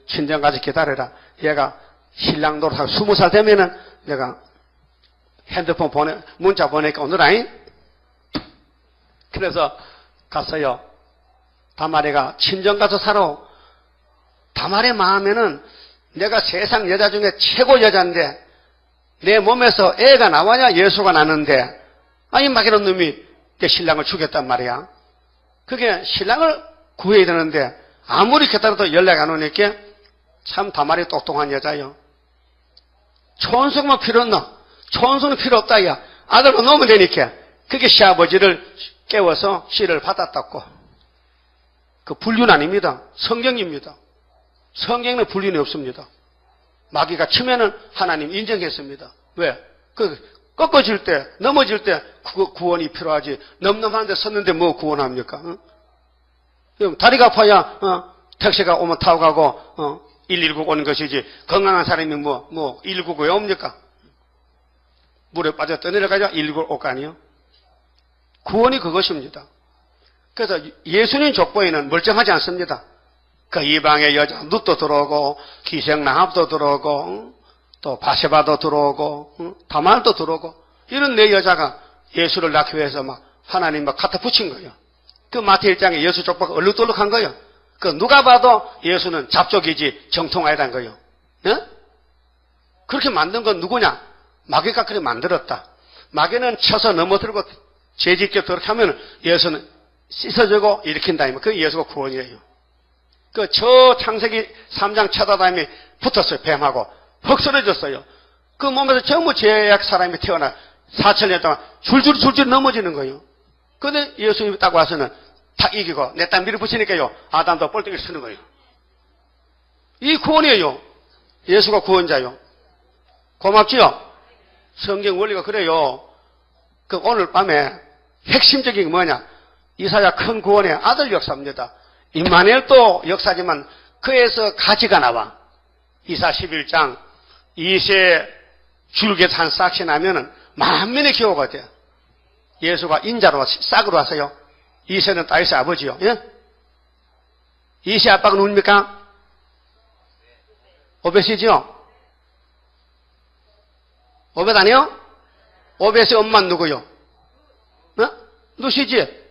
친정 가서 기다려라. 얘가 신랑 노릇하고 20살 되면은 내가 핸드폰 문자 보내니까 오늘아잉? 그래서 갔어요. 다말이가 친정 가서 살아. 다말의 마음에는 내가 세상 여자 중에 최고 여자인데 내 몸에서 애가 나와야 예수가 나는데 아니 마귀는 놈이 내 신랑을 죽였단 말이야. 그게 신랑을 구해야 되는데 아무리 기다려도 연락 안 오니까 참 다말이 똑똑한 여자요. 촌속만 필요 없나? 촌속은 필요 없다 야. 아들만 놓으면 되니까. 그게 시아버지를 깨워서 씨를 받았다고. 그 불륜 아닙니다. 성경입니다. 성경에 불륜이 없습니다. 마귀가 치면은 하나님 인정했습니다. 왜? 꺾어질 때, 넘어질 때 구원이 필요하지. 넘넘한데 섰는데 뭐 구원합니까? 다리가 아파야 택시가 오면 타고 가고 119 오는 것이지. 건강한 사람이 119가 왜 옵니까? 물에 빠져 떠내려가자 119 올 거 아니에요? 구원이 그것입니다. 그래서 예수님 족보에는 멀쩡하지 않습니다. 그 이방의 여자 룻도 들어오고 기생라합도 들어오고 또 바세바도 들어오고 다말도 들어오고 이런 네 여자가 예수를 낳기 위해서 막 하나님 막 갖다 붙인 거예요. 그 마태 1장에 예수 족보가 얼룩덜룩한 거예요. 그 누가 봐도 예수는 잡족이지 정통 아니란 거예요. 네? 그렇게 만든 건 누구냐? 마귀가 그렇게 만들었다. 마귀는 쳐서 넘어들고 죄짓게 그렇게 하면 예수는 씻어주고 일으킨다. 그게 예수가 구원이에요. 저 창세기 3장 쳐다다님이 붙었어요. 뱀하고. 헉 쓰러졌어요. 그 몸에서 전부 죄악 사람이 태어나 4,000년 동안 줄줄 넘어지는 거예요. 근데 예수님이 딱 와서는 탁 이기고 내 땅 밀어붙이니까요. 아담도 뻘떡이 쓰는 거예요. 이 구원이에요. 예수가 구원자요. 고맙지요? 성경 원리가 그래요. 오늘 밤에 핵심적인 게 뭐냐? 이사야 큰 구원의 아들 역사입니다. 임마누엘도 역사지만 그에서 가지가 나와. 이사 11장 2세 줄기에서 한 싹이 나면은 만민의 기호가 돼요. 예수가 인자로 싹으로 왔어요. 2세는 다윗의 아버지요. 예? 2세 아빠가 누굽니까? 오벳이지요? 오벳 아니요? 오벳의 엄마는 누구요? 누시지?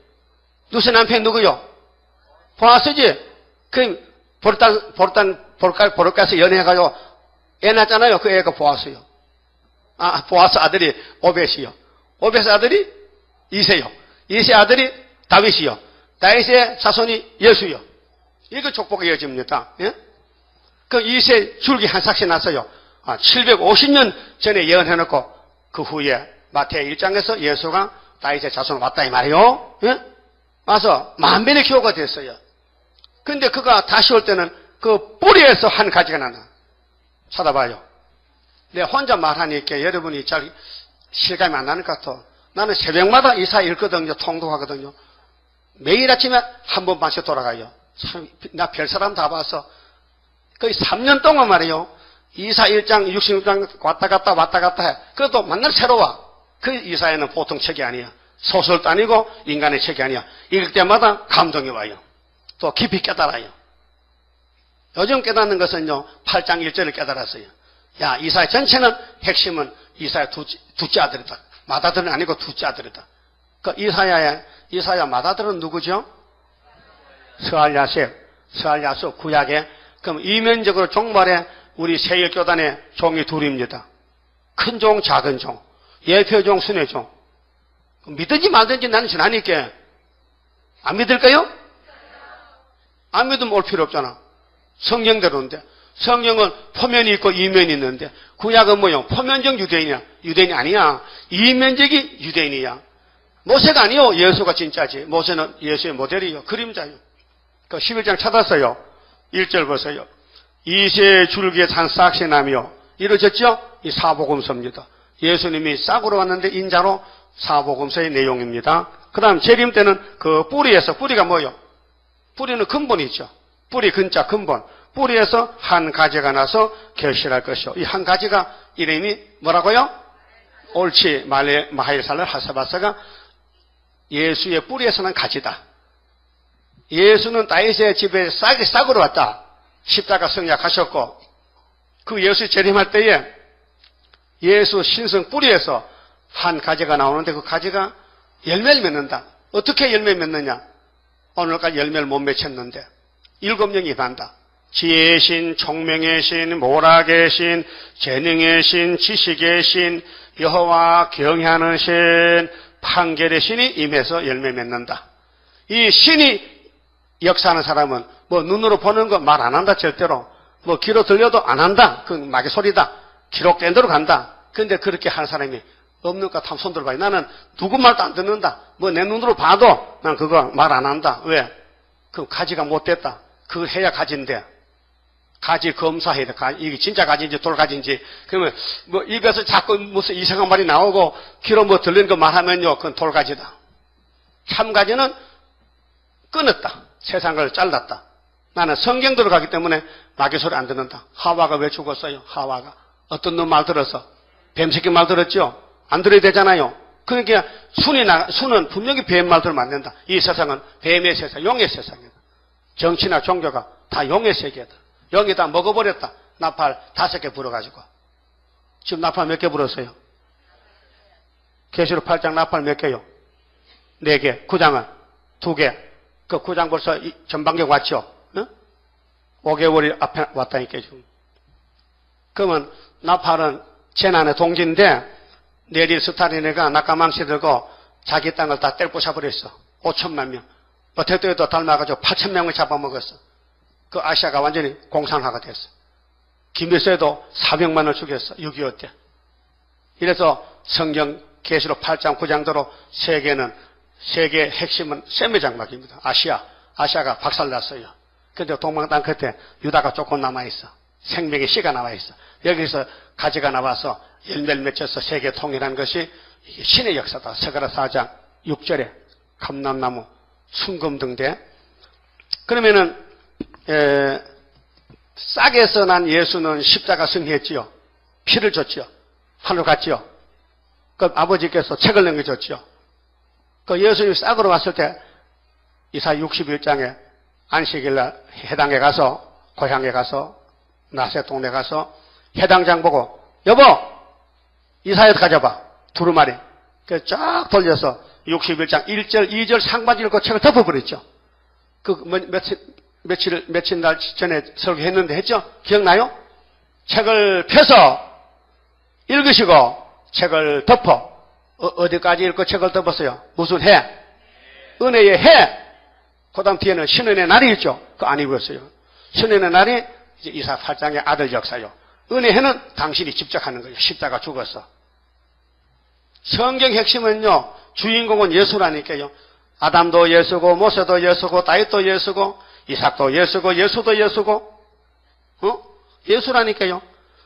누시 남편이 누구요? 보아스지? 보르까에서 연애해가지고 애 낳았잖아요. 그 애가 보아스요. 보아스 아들이 오벳이요. 오벳 아들이 이세요. 이세 아들이 다윗이요. 다윗의 자손이 예수요. 이거 족보가 이어집니다. 예? 그 이세 줄기 한 싹씩 났어요. 750년 전에 예언해놓고 그 후에 마태 1장에서 예수가 다윗의 자손 왔다 이 말이요. 예? 와서 만변의 기호가 됐어요. 근데 그가 다시 올 때는 그 뿌리에서 한 가지가 나나. 찾아봐요. 내가 혼자 말하니까 여러분이 잘 실감이 안 나는 것 같아. 나는 새벽마다 이사 읽거든요. 통독하거든요. 매일 아침에 한 번 반씩 돌아가요. 참, 나 별 사람 다 봐서 거의 3년 동안 말이에요. 이사 1장, 66장 왔다 갔다 해. 그래도 맨날 새로워. 그 이사야는 보통 책이 아니야. 소설도 아니고 인간의 책이 아니야. 읽을 때마다 감동이 와요. 또 깊이 깨달아요. 요즘 깨닫는 것은요, 8장 1절을 깨달았어요. 야, 이사야 전체는 핵심은 이사야 둘째 아들이다. 맏아들은 아니고 둘째 아들이다. 그 이사야 맏아들은 누구죠? 스알야스 구약에. 그럼 이면적으로 종말에 우리 세일교단의 종이 둘입니다. 큰 종, 작은 종. 예표종, 순회종. 믿든지 말든지 나는 지나니까. 안 믿을까요? 안 믿으면 올 필요 없잖아. 성경대로인데. 성경은 표면이 있고 이면이 있는데 구약은 뭐요? 표면적 유대인이야. 유대인이 아니야. 이면적이 유대인이야. 모세가 아니요. 예수가 진짜지. 모세는 예수의 모델이요. 그림자요. 그 11장 찾았어요. 1절 보세요. 이새 줄기에 산 싹새 나며 이루어졌죠? 이 사복음서입니다. 예수님이 싹으로 왔는데 인자로 사복음서의 내용입니다. 그 다음 재림 때는 그 뿌리에서, 뿌리가 뭐요? 뿌리는 근본이죠. 뿌리 근자 근본. 뿌리에서 한 가지가 나서 결실할 것이요. 이 한 가지가 이름이 뭐라고요? 옳지. 마하일살을 하사바사가 예수의 뿌리에서 난 가지다. 예수는 다윗의 집에 싹으로 왔다. 십자가 승리하셨고 그 예수 재림할 때에 예수 신성 뿌리에서 한 가지가 나오는데 그 가지가 열매를 맺는다. 어떻게 열매 맺느냐? 오늘까지 열매를 못 맺혔는데 7명이 난다. 지혜의 신, 총명의 신, 모락의 신, 재능의 신, 지식의 신, 여호와 경외하는 신, 판결의 신이 임해서 열매 맺는다. 이 신이 역사하는 사람은 뭐 눈으로 보는 거 말 안 한다 절대로. 뭐 귀로 들려도 안 한다. 그 마귀 소리다. 기록된 대로 간다. 근데 그렇게 하는 사람이 없는 것 같으면 손 들어봐요. 나는 누구 말도 안 듣는다. 뭐 내 눈으로 봐도 난 그거 말 안 한다. 왜? 그 가지가 못 됐다. 그거 해야 가지인데. 가지 검사해야 돼. 이게 진짜 가지인지 돌가지인지. 그러면 뭐 입에서 자꾸 무슨 이상한 말이 나오고 귀로 뭐 들리는 거 말하면요. 그건 돌가지다. 참가지는 끊었다. 세상을 잘랐다. 나는 성경 들어가기 때문에 마귀 소리 안 듣는다. 하와가 왜 죽었어요? 하와가. 어떤 놈 말 들었어? 뱀새끼 말 들었죠? 안 들어야 되잖아요. 그러니까 순은 분명히 뱀 말 들으면 안 된다. 이 세상은 뱀의 세상, 용의 세상이다. 정치나 종교가 다 용의 세계다. 용이 다 먹어버렸다. 나팔 5개 불어가지고. 지금 나팔 몇 개 불었어요? 계시록 8장 나팔 몇 개요? 4개. 9장은 2개. 그 9장 벌써 전반경 왔죠? 응? 5개월이 앞에 왔다니까 지금. 그러면 나팔은 재난의 동지인데 내릴 스타린애가 낙가망치 들고 자기 땅을 다 뗄부셔버렸어. 5천만 명. 어택도에도 닮아가지고 8천 명을 잡아먹었어. 그 아시아가 완전히 공산화가 됐어. 김일성에도 400만을 죽였어. 6.25 때. 이래서 성경 계시록 8장 9장대로 세계 핵심은 셈매장막입니다. 아시아가 박살났어요. 근데 동방 땅 끝에 유다가 조금 남아있어. 생명의 씨가 남아있어. 여기서 가지가 나와서 열매를 맺혀서 세계 통일한 것이 신의 역사다. 스가랴 4장 6절에 감람나무, 순금등대. 그러면은 싹에서 난 예수는 십자가 승리했지요. 피를 줬지요. 하늘 갔지요. 그 아버지께서 책을 넘겨줬지요. 그 예수님이 싹으로 왔을 때 이사 61장에 안식일날 해당에 가서 고향에 가서 나세 동네 가서 해당장 보고 여보 이사야 가져봐 두루마리 그 쫙 돌려서 61장 1절 2절 상반절 읽고 책을 덮어버렸죠. 그 며칠 날 전에 설교했는데 했죠? 기억나요? 책을 펴서 읽으시고 책을 덮어 어디까지 읽고 책을 덮었어요? 무슨 해? 은혜의 해. 그 다음 뒤에는 신은의 날이 있죠. 그거 안 읽었어요. 신은의 날이 이제 이사 8장의 아들 역사요. 은혜의 해는 당신이 직접 하는 거예요. 십자가 죽었어. 성경 핵심은요. 주인공은 예수라니까요. 아담도 예수고 모세도 예수고 다윗도 예수고 이삭도 예수고 예수도 예수고 예수라니까요.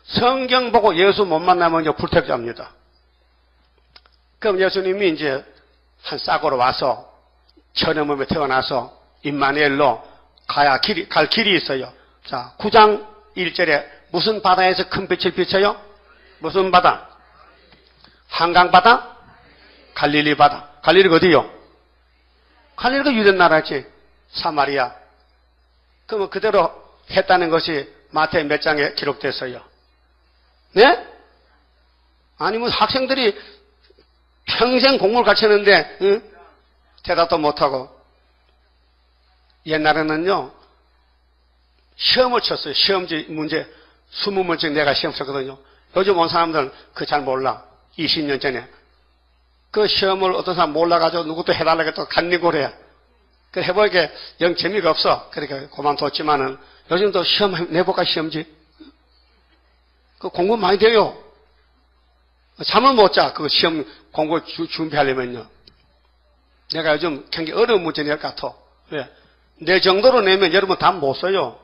성경 보고 예수 못 만나면 불택자입니다. 그럼 예수님이 이제 한 싹으로 와서 천의 몸에 태어나서 임마누엘로 갈 길이 있어요. 자, 9장 1절에 무슨 바다에서 큰 빛을 비춰요? 무슨 바다? 한강 바다? 갈릴리 바다. 갈릴리가 어디요? 갈릴리가 유대 나라지. 사마리아. 그러면 그대로 했다는 것이 마태 몇 장에 기록됐어요. 네? 아니면 학생들이 평생 공부를 가르쳤는데 응? 대답도 못하고. 옛날에는요. 시험을 쳤어요. 시험지 문제 20문제 내가 시험 쳤거든요. 요즘 온 사람들은 그거 잘 몰라. 20년 전에. 그 시험을 어떤 사람 몰라가지고 누구도 해달라고 또 간리고래야. 그 해보니까 영 재미가 없어. 그러니까 그만뒀지만은 요즘도 시험 내볼까, 시험지? 그 공부 많이 돼요. 잠을 못 자, 그 시험 공부 준비하려면요. 내가 요즘 굉장히 어려운 문제 낼 것 같아. 왜? 내 정도로 내면 여러분 답 못 써요.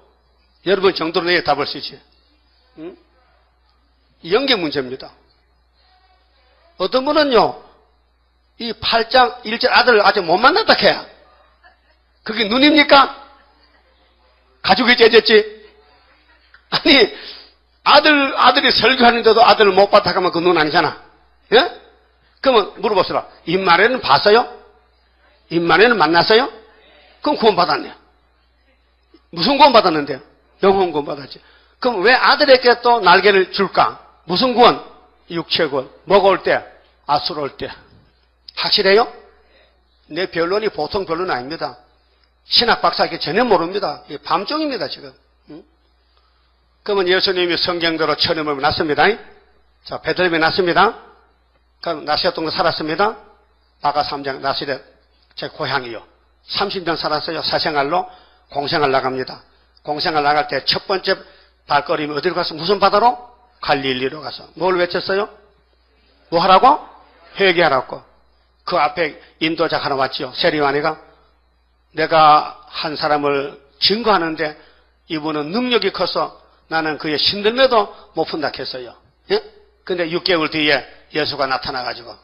여러분 정도로 내야 답을 쓰지. 응? 연계 문제입니다. 어떤 분은요, 이 8장 1절 아들을 아직 못 만났다 해야. 그게 눈입니까? 가족이 째졌지? 아니, 아들이 설교하는데도 아들을 못 봤다 하면 그 눈 아니잖아. 예? 그러면 물어봅시다. 임마누엘은 봤어요? 임마누엘은 만났어요? 그럼 구원 받았네. 무슨 구원 받았는데요? 영혼 구원 받았지. 그럼 왜 아들에게 또 날개를 줄까? 무슨 구원? 육체 구원. 뭐가 올 때? 아수르 올 때. 확실해요? 내 변론이 보통 변론은 아닙니다. 신학 박사에게 전혀 모릅니다. 밤중입니다, 지금. 응? 그러면 예수님이 성경대로 천연몸이 났습니다. 자, 베들레헴에 났습니다. 그럼 나시렛 동네 살았습니다. 마가 3장 나시렛 제 고향이요. 30년 살았어요. 사생활로 공생활 나갑니다. 공생활 나갈 때 첫 번째 발걸음이 어디로 가서 무슨 바다로? 갈릴리로 가서. 뭘 외쳤어요? 뭐 하라고? 회개하라고. 그 앞에 인도자가 하나 왔죠. 세리와니가 내가 한 사람을 증거하는데 이분은 능력이 커서 나는 그의 신들매도 못 푼다 했어요. 예? 근데 6개월 뒤에 예수가 나타나가지고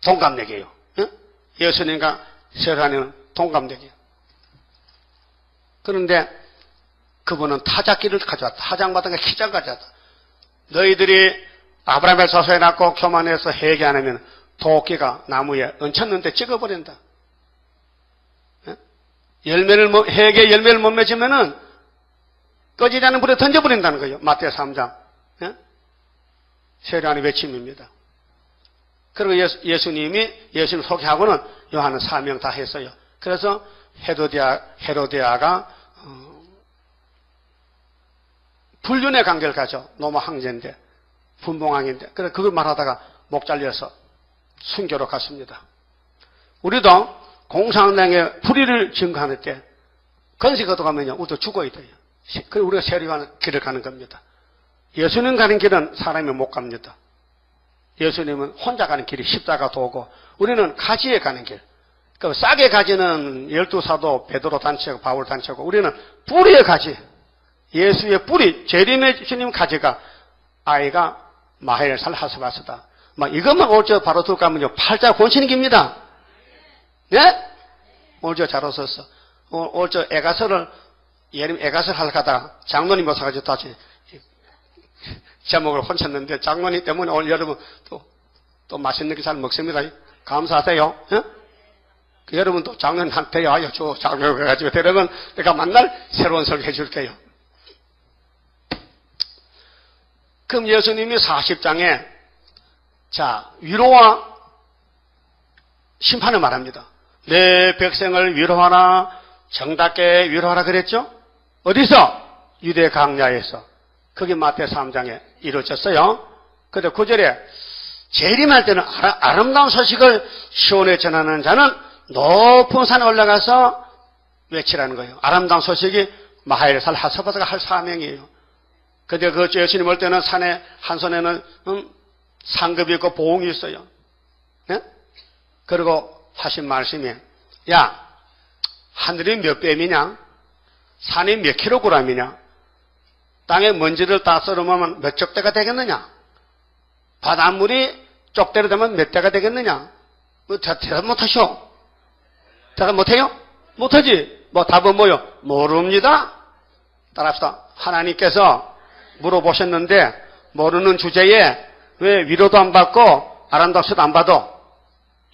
동갑내기예요. 예? 예수님과 세리와니는 동갑내기예요. 그런데 그분은 타작기를 가져왔다. 타작마다 키장 가져왔다. 너희들이 아브라함의 자손에 낳고 교만해서 회개 안 하면 도끼가 나무에 얹혔는데 찍어버린다. 예? 회개 열매를 못 맺으면은 꺼지지 않는 불에 던져버린다는 거예요. 마태오 3장. 예? 세례하는 외침입니다. 그리고 예수님 소개하고는 요한은 사명 다 했어요. 그래서 헤로디아가 불륜의 관계를 가져. 노마 황제인데 분봉왕인데 그래서 그걸 말하다가 목 잘려서 순교로 갔습니다. 우리도 공산당에 불의를 증거하는 때 건식 얻어가면요 우리도 죽어야 돼요. 그래서 우리가 세례하는 길을 가는 겁니다. 예수님 가는 길은 사람이 못 갑니다. 예수님은 혼자 가는 길이 십자가 도고 우리는 가지에 가는 길. 그 싹의 가지는 12사도 베드로 단체고 바울 단체고 우리는 뿌리의 가지. 예수의 뿌리, 재림의 주님 가지가 아이가 마헬살 하스바스다. 막 이것만 올저 바로 들고 가면요 팔자 권치는 겁니다. 네? 올저 잘 오셨어. 올저 애가설을 예림 애가설 하려고 하다가 장로님 모셔가지고 다시 제목을 혼쳤는데 장로님 때문에 오늘 여러분 또 맛있는 게 잘 먹습니다. 감사하세요. 예? 여러분 또 장로님한테 와요. 저 장로님 가지고 데려면 내가 만날 새로운 설교 해줄게요. 그럼 예수님이 40장에 자 위로와 심판을 말합니다. 내 백성을 위로하라 정답게 위로하라 그랬죠? 어디서? 유대 강야에서. 그게 마태 3장에 이루어졌어요. 그런데 9절에 재림할 때는 아름다운 소식을 시온에 전하는 자는 높은 산에 올라가서 외치라는 거예요. 아름다운 소식이 마하엘살 하사바드가 할 사명이에요. 근데 그 예수님 올 때는 산에 한 손에는 상급이 있고 보응이 있어요. 네? 그리고 하신 말씀이 야 하늘이 몇 뱀이냐? 산이 몇 킬로그램이냐? 땅에 먼지를 다 썰어보면 몇 쪽대가 되겠느냐? 바닷물이 쪽대로 되면 몇 대가 되겠느냐? 뭐 대답 못하시오? 대답 못해요? 못하지? 뭐 답은 뭐요? 모릅니다. 따라합시다. 하나님께서 물어보셨는데 모르는 주제에 왜 위로도 안 받고 아름다운 소도 안 받아?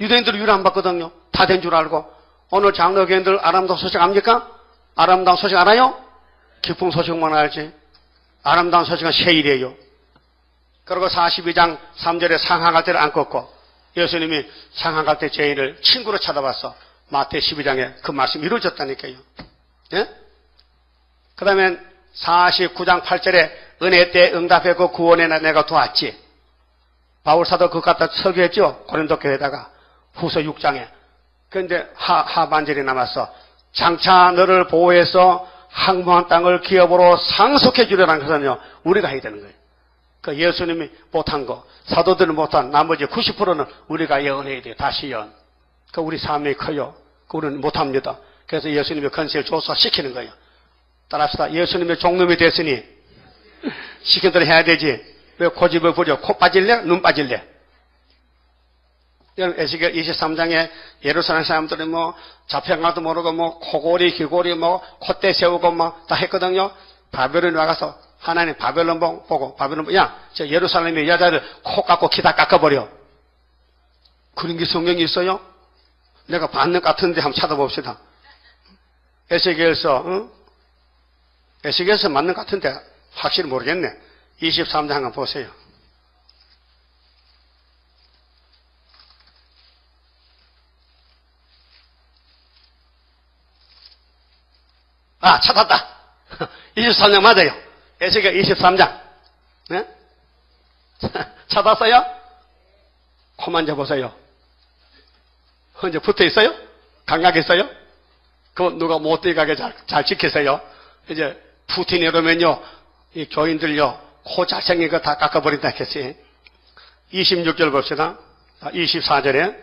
유대인들은 위로 안 받거든요. 다 된 줄 알고. 오늘 장로교인들 아름다운 소식 압니까? 아름다운 소식 알아요? 기쁜 소식만 알지. 아름다운 소식은 세일이에요. 그리고 42장 3절에 상항할 때를 안 꺾고 예수님이 상항할 때 죄인을 친구로 찾아봤어. 마태 12장에 그 말씀이 이루어졌다니까요. 예? 그 다음에 49장 8절에 은혜 때 응답했고 구원에 내가 도왔지. 바울사도 그거 갖다 설교했죠. 고린도 교회에다가 후서 6장에. 그런데 하반절이 남았어. 장차 너를 보호해서 항모한 땅을 기업으로 상속해 주려는 것은요, 우리가 해야 되는 거예요. 그 예수님이 못한 거, 사도들이 못한 나머지 90%는 우리가 예언해야 돼요. 다시 예언. 그 우리 삶이 커요. 그 우리는 못합니다. 그래서 예수님의 건세를 조사시키는 거예요. 따라서 예수님의 종놈이 됐으니 시킨 대로 해야 되지. 왜 고집을 부려? 코 빠질래? 눈 빠질래? 여러분, 에스겔 23장에 예루살렘 사람들이 뭐 잡혀가도 모르고 뭐 코골이, 귀골이 뭐 콧대 세우고 막 다 했거든요. 바벨론에 와가서 하나님 바벨론 보고 바벨론 야, 저 예루살렘의 여자를 코 깎고 키 다 깎아버려. 그런 게 성경이 있어요? 내가 봤는 것 같은데 한번 찾아봅시다. 에스겔서, 응? 에스겔서 맞는 것 같은데 확실히 모르겠네. 23장 한번 보세요. 아, 찾았다. 23장 맞아요. 에스겔 23장. 네? 찾았어요? 코 만져보세요. 언제 붙어 있어요? 감각 있어요? 그거 누가 못 들어가게 잘 지키세요. 이제 푸틴이 이러면요, 이 교인들요, 코 잘생긴 거 다 깎아버린다 했겠지. 26절 봅시다. 24절에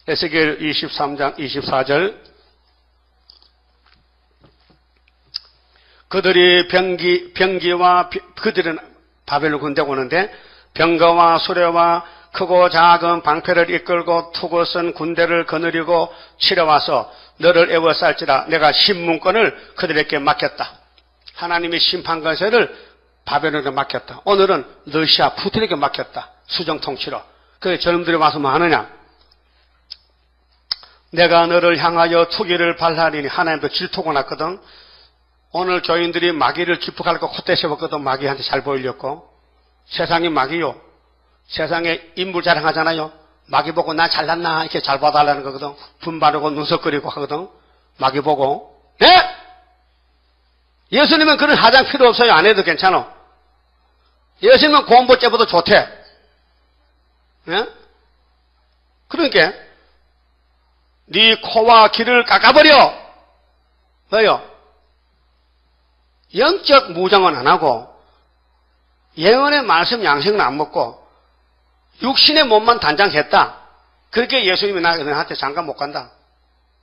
에스겔 23장 24절. 그들이 병기와 그들은 바벨론 군대가 오는데 병거와 수레와 크고 작은 방패를 이끌고 투구 쓴 군대를 거느리고 치러와서 너를 애워쌀지라 내가 심문권을 그들에게 맡겼다. 하나님의 심판 권세를 바벨론에게 맡겼다. 오늘은 러시아 푸틴에게 맡겼다. 수정 통치로. 그래서 젊은들이 와서 뭐 하느냐? 내가 너를 향하여 투기를 발하리니 하나님도 질투가 났거든. 오늘 교인들이 마귀를 기쁘갈고 콧대 세웠거든. 마귀한테 잘 보이려고. 세상이 마귀요. 세상에 인물 자랑하잖아요. 마귀 보고 나 잘났나 이렇게 잘 봐달라는 거거든. 분발하고 눈썹거리고 하거든. 마귀 보고. 네? 예수님은 그런 화장 필요 없어요. 안 해도 괜찮아. 예수님은 공부죄보다 좋대. 네? 그러니까 네 코와 귀를 깎아버려. 왜요? 영적 무장은 안 하고 예언의 말씀 양식은 안 먹고 육신의 몸만 단장했다. 그렇게 예수님이 너한테 장가 못 간다.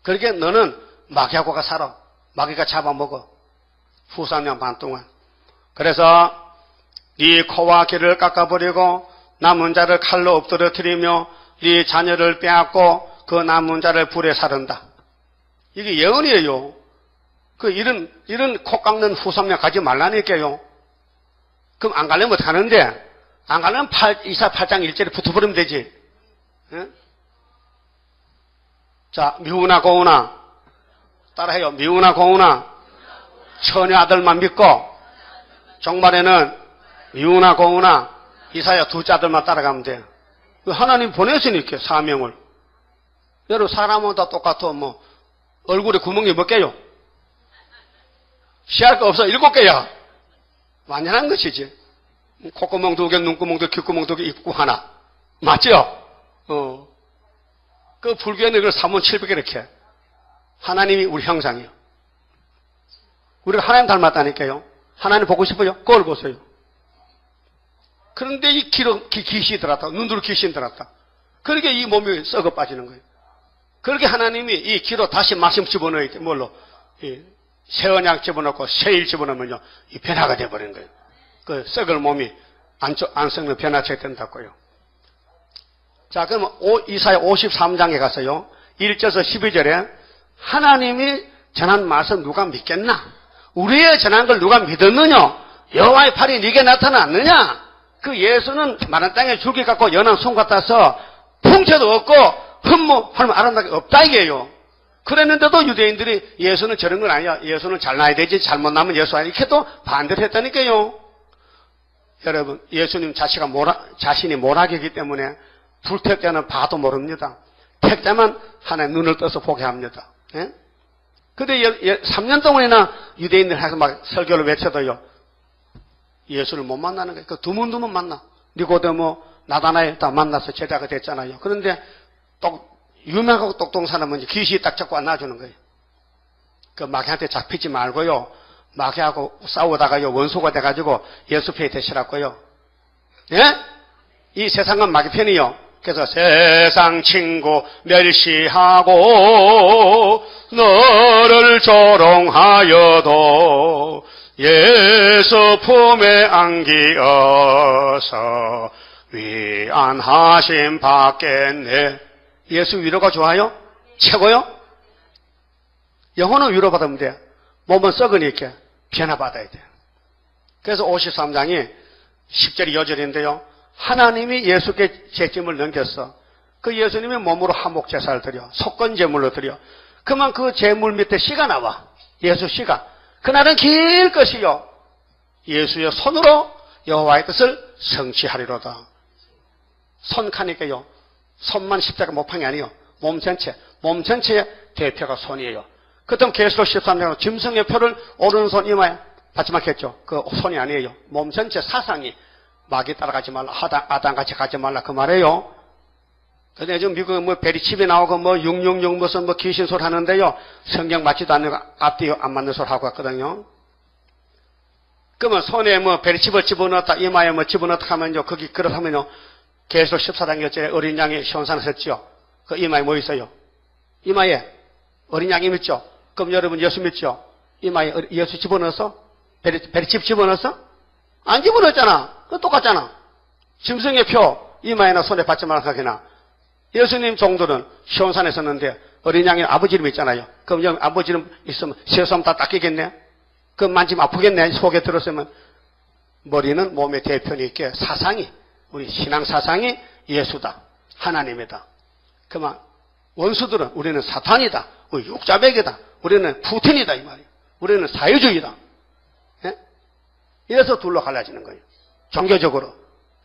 그렇게 너는 마귀하고가 살아. 마귀가 잡아먹어. 후 3년 반 동안. 그래서 네 코와 귀를 깎아버리고 남은 자를 칼로 엎드러뜨리며 네 자녀를 빼앗고 그 남은 자를 불에 사른다. 이게 예언이에요. 이런 코 깎는 후 3년 가지 말라니까요. 그럼 안 가려면 어떻게 하는데? 안 가려면 이사 8장 1절에 붙어버리면 되지. 예? 자, 미우나 고우나. 따라해요. 미우나 고우나. 처녀 아들만 믿고, 종말에는 미우나 고우나, 이사야 둘째 아들만 따라가면 돼. 하나님 보내시니까, 사명을. 여러분, 사람은 다 똑같아. 뭐, 얼굴에 구멍이 몇 개요? 시할 거 없어. 7개야. 완전한 것이지. 콧구멍 2개, 눈구멍 2개, 귓구멍 2개, 입구 하나. 맞죠? 그 불교에는 그걸 3700 이렇게. 하나님이 우리 형상이요. 우리가 하나님 닮았다니까요. 하나님 보고 싶어요? 그걸 보세요. 그런데 이 귀신이 들어갔다. 눈으로 귀신이 들어갔다. 그렇게 이 몸이 썩어 빠지는 거예요. 그렇게 하나님이 이 귀로 다시 말씀 집어넣어야 돼. 뭘로? 새 언약 집어넣고 새 일 집어넣으면요. 이 변화가 돼버리는 거예요. 그 썩을 몸이 안 썩는 변화체가 된다고요. 자, 그러면 이사야 53장에 가서요. 1절에서 12절에 하나님이 전한 말씀 누가 믿겠나? 우리의 전한 걸 누가 믿었느냐? 여호와의 팔이 네게 나타났느냐? 그 예수는 마른 땅에 줄기 같고 연한 손 같아서 풍채도 없고 흠모하면 아름답게 없다 이게요. 그랬는데도 유대인들이 예수는 저런 건 아니야. 예수는 잘나야 되지. 잘못 나면 예수 아니야. 이렇게도 반대를 했다니까요. 여러분, 예수님 자신이 모락이기 때문에 불택 때는 봐도 모릅니다. 택 때만 하나의 눈을 떠서 보게 합니다. 예? 근데 3년 동안이나 유대인들 해서 막 설교를 외쳐도요. 예수를 못 만나는 거예요. 그 드문드문 만나. 니고데모, 나다나엘 다 만나서 제자가 됐잖아요. 그런데 유명하고 똑똑한 사람은 귀신이 딱 잡고 안 놔주는 거예요. 그 마귀한테 잡히지 말고요. 마귀하고 싸우다가요. 원수가 돼가지고 예수 편이 되시라고요. 예? 이 세상은 마귀 편이요. 그래서 세상 친구 멸시하고 너를 조롱하여도 예수 품에 안기어서 위안하심 받겠네. 예수 위로가 좋아요? 최고요? 영혼은 위로받으면 돼. 몸은 썩으니까 변화받아야 돼. 그래서 53장이 10절이 여절인데요. 하나님이 예수께 죄짐을 넘겼어. 그 예수님이 몸으로 화목제사를 드려. 속건제물로 드려. 그만 그 제물 밑에 씨가 나와. 예수 씨가. 그날은 길 것이요. 예수의 손으로 여호와의 뜻을 성취하리로다. 손 가니까요. 손만 십자가 못판이 아니에요. 몸 전체. 몸 전체의 대표가 손이에요. 그때 계시록 13장으로 짐승의 표를 오른손 이마에 받지 않겠죠. 그 손이 아니에요. 몸 전체 사상이 마귀 따라가지 말라. 아담같이 가지 말라. 그 말이에요. 근데 요즘 미국에 뭐 베리칩이 나오고 뭐 666 무슨 뭐 귀신 소리 하는데요. 성경 맞지도 않는 거 앞뒤 안 맞는 소리 하고 갔거든요. 그러면 손에 뭐 베리칩을 집어넣었다. 이마에 뭐 집어넣었다 하면요. 거기 그렇다면요. 계시록 14장에 어린 양이 시온산에 섰죠. 그 이마에 뭐 있어요? 이마에 어린 양이 있죠. 그럼 여러분 예수 믿죠? 이마에 예수 집어넣었어? 베리칩 집어넣었어? 안 집어넣었잖아. 그거 똑같잖아. 짐승의 표 이마에나 손에 받지 말라 하기나. 예수님 종들은 시온산에 섰는데 어린 양의 아버지 이름 있잖아요. 그럼 여기 아버지 이름 있으면 세수하면 다 닦이겠네? 그럼 만지면 아프겠네? 속에 들었으면. 머리는 몸의 대표니까 사상이 우리 신앙 사상이 예수다. 하나님이다. 그만 원수들은 우리는 사탄이다. 우리 육자백이다. 우리는 푸틴이다 이 말이에요. 우리는 사회주의다. 예? 이래서 둘로 갈라지는 거예요. 종교적으로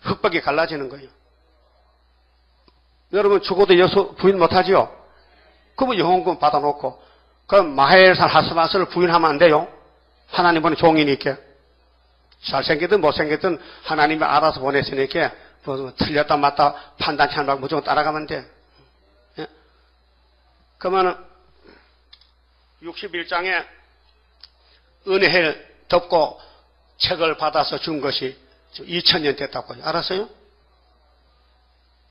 흑백이 갈라지는 거예요. 여러분 죽어도 예수 부인 못하지요? 그러면 영혼금 받아놓고 그럼 마헬산 하스바스를 부인하면 안 돼요? 하나님은 종이니까. 잘생기든 못생기든 하나님이 알아서 보냈으니까 뭐 틀렸다 맞다 판단치 않고 무조건 따라가면 돼. 예? 그러면 61장에 은혜를 덮고 책을 받아서 준 것이 2000년 됐다고 알았어요?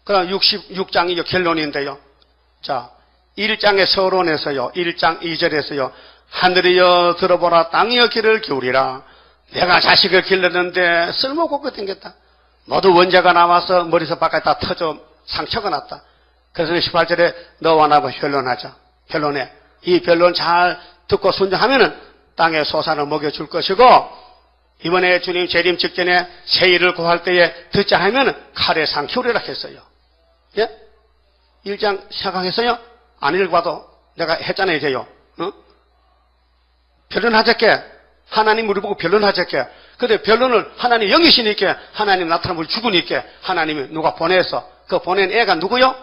그럼 66장이 결론인데요. 자, 1장의 서론에서요. 1장 2절에서요. 하늘이여 들어보라 땅이여 귀를 기울이라. 내가 자식을 길렀는데 쓸모없고 땡겼다. 모두 원자가 나와서 머리에서 바깥에 다 터져 상처가 났다. 그래서 18절에 너와 나와 변론하자. 변론해. 이 변론 잘 듣고 순종하면은 땅의 소산을 먹여줄 것이고 이번에 주님 재림 직전에 새 일을 구할 때에 듣자 하면은 칼에 상 키우리라 했어요. 예? 1장 생각했어요? 안 읽어봐도 내가 했잖아요, 이제요. 어? 변론하자께. 하나님 우리 보고 변론하자께. 근데 변론을 하나님 영이시니까 하나님 나타나면 우리 죽으니까 하나님이 누가 보내서 그 보낸 애가 누구요?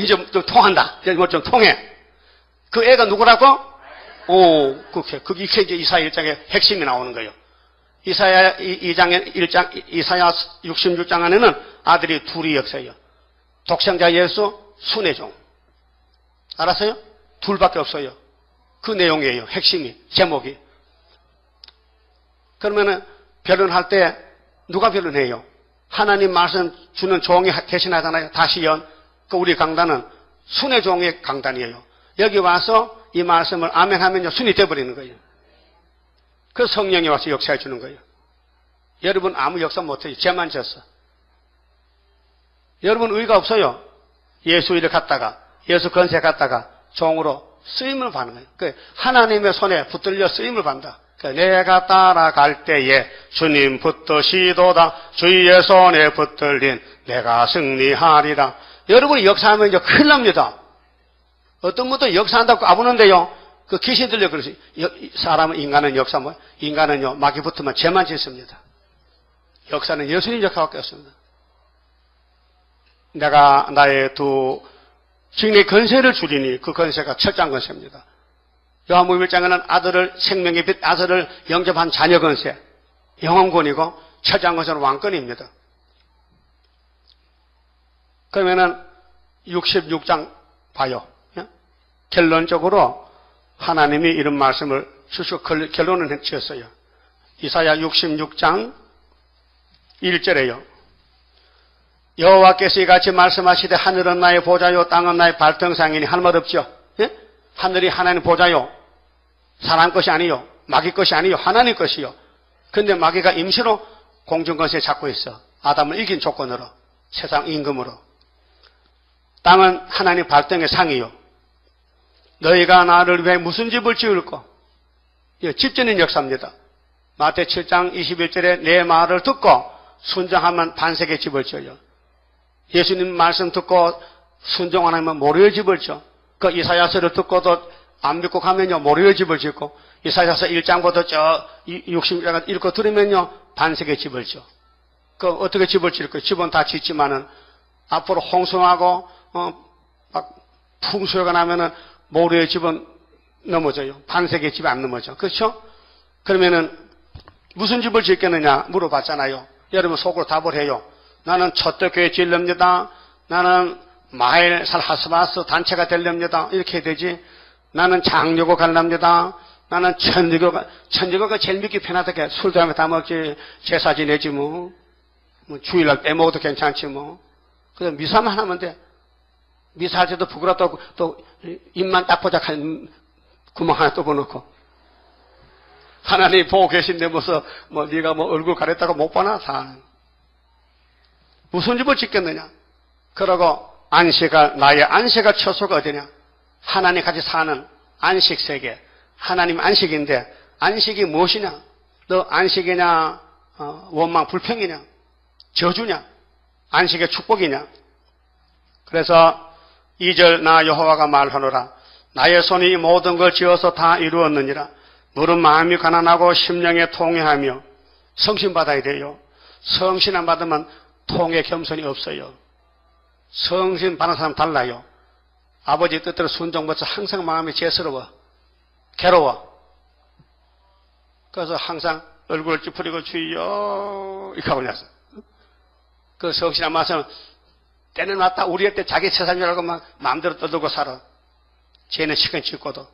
이제 좀 통한다. 이제 뭐 좀 통해. 그 애가 누구라고? 그게 이제 이사야 1장의 핵심이 나오는 거예요. 이사야 2장의 1장, 이사야 66장 안에는 아들이 둘이 역사예요. 독생자 예수, 순회종. 알았어요? 둘밖에 없어요. 그 내용이에요. 핵심이, 제목이. 그러면은 변론할 때 누가 변론해요? 하나님 말씀 주는 종이 대신하잖아요. 다시연. 그 우리 강단은 순회종의 강단이에요. 여기 와서 이 말씀을 아멘 하면요. 순이 돼버리는 거예요. 그 성령이 와서 역사해 주는 거예요. 여러분 아무 역사 못해요. 죄만 졌어. 여러분 의가 없어요. 예수 일을 갖다가 예수 건세 갖다가 종으로 쓰임을 받는 거예요. 그 하나님의 손에 붙들려 쓰임을 받는다. 내가 따라갈 때에 주님 붙드시도다. 주의 손에 붙들린 내가 승리하리라. 여러분이 역사하면 이제 큰일 납니다. 어떤 분도 역사한다고 까부는데요. 그 귀신 들려 그러지. 사람은 인간은 역사 뭐? 인간은요 마귀 붙으면 죄만 짓습니다. 역사는 예수님 역사밖에 없습니다. 내가 나의 두 증의 건세를 줄이니 그 건세가 철장 건세입니다. 요한복음 1장에는 아들을 생명의 빛 아들을 영접한 자녀 건세 영원권이고 철장 건세는 왕권입니다. 그러면은 66장 봐요. 결론적으로 하나님이 이런 말씀을 주시고 결론을 지었어요. 이사야 66장 1절에요. 여호와께서 이같이 말씀하시되 하늘은 나의 보좌요 땅은 나의 발등상이니 할 말 없죠. 예? 하늘이 하나님 보좌요. 사람 것이 아니요. 마귀 것이 아니요. 하나님 것이요. 근데 마귀가 임시로 공중권세 잡고 있어. 아담을 이긴 조건으로. 세상 임금으로. 땅은 하나님 발등의 상이요. 너희가 나를 위해 무슨 집을 지을까? 집전인 역사입니다. 마태 7장 21절에 내 말을 듣고 순종하면 반석의 집을 지어요. 예수님 말씀 듣고 순종 안 하면 모래의 집을 지어. 그 이사야서를 듣고도 안 믿고 가면요 모래의 집을 짓고 이사야서 1장부터 저 60장 읽고 들으면요 반석의 집을 지어. 그 어떻게 집을 지을까요? 집은 다 짓지만은 앞으로 홍수하고 막 풍수가 나면은 모래의 집은 넘어져요. 반석의 집이 안 넘어져. 그렇죠? 그러면은 무슨 집을 짓겠느냐 물어봤잖아요. 여러분 속으로 답을 해요. 나는 첫대교회 지으렵니다. 나는 마일 살하스바스 단체가 되렵니다. 이렇게 해야 되지. 나는 장려고 가렵니다. 나는 천주교가 제일 믿기 편하다게 술도 하면 다 먹지. 제사 지내지 뭐. 주일날 빼먹어도 괜찮지 뭐. 그래서 미사만 하면 돼. 미사할 때도 부끄럽다고 또 입만 딱 보자한 구멍 하나 또 넣고. 하나님 보고 계신데 무슨 뭐 네가 뭐 얼굴 가렸다고 못 보나 다. 무슨 집을 짓겠느냐? 그러고 나의 안식을 처소가 어디냐? 하나님 같이 사는 안식 세계. 하나님 안식인데 안식이 무엇이냐? 너 안식이냐? 원망 불평이냐? 저주냐? 안식의 축복이냐? 그래서 2절 나 여호와가 말하노라. 나의 손이 모든 걸 지어서 다 이루었느니라. 너는 마음이 가난하고 심령에 통회하며 성신 받아야 돼요. 성신 안 받으면 통회 겸손이 없어요. 성신 받는 사람 달라요. 아버지 뜻대로 순종받아서 항상 마음이 죄스러워. 괴로워. 그래서 항상 얼굴을 찌푸리고 주여 이렇게 하고 나서 그 성신 안 받으면 때는 왔다 우리 때 자기 세상인 줄 알고 막 마음대로 떠들고 살아. 죄는 시간 짓고도.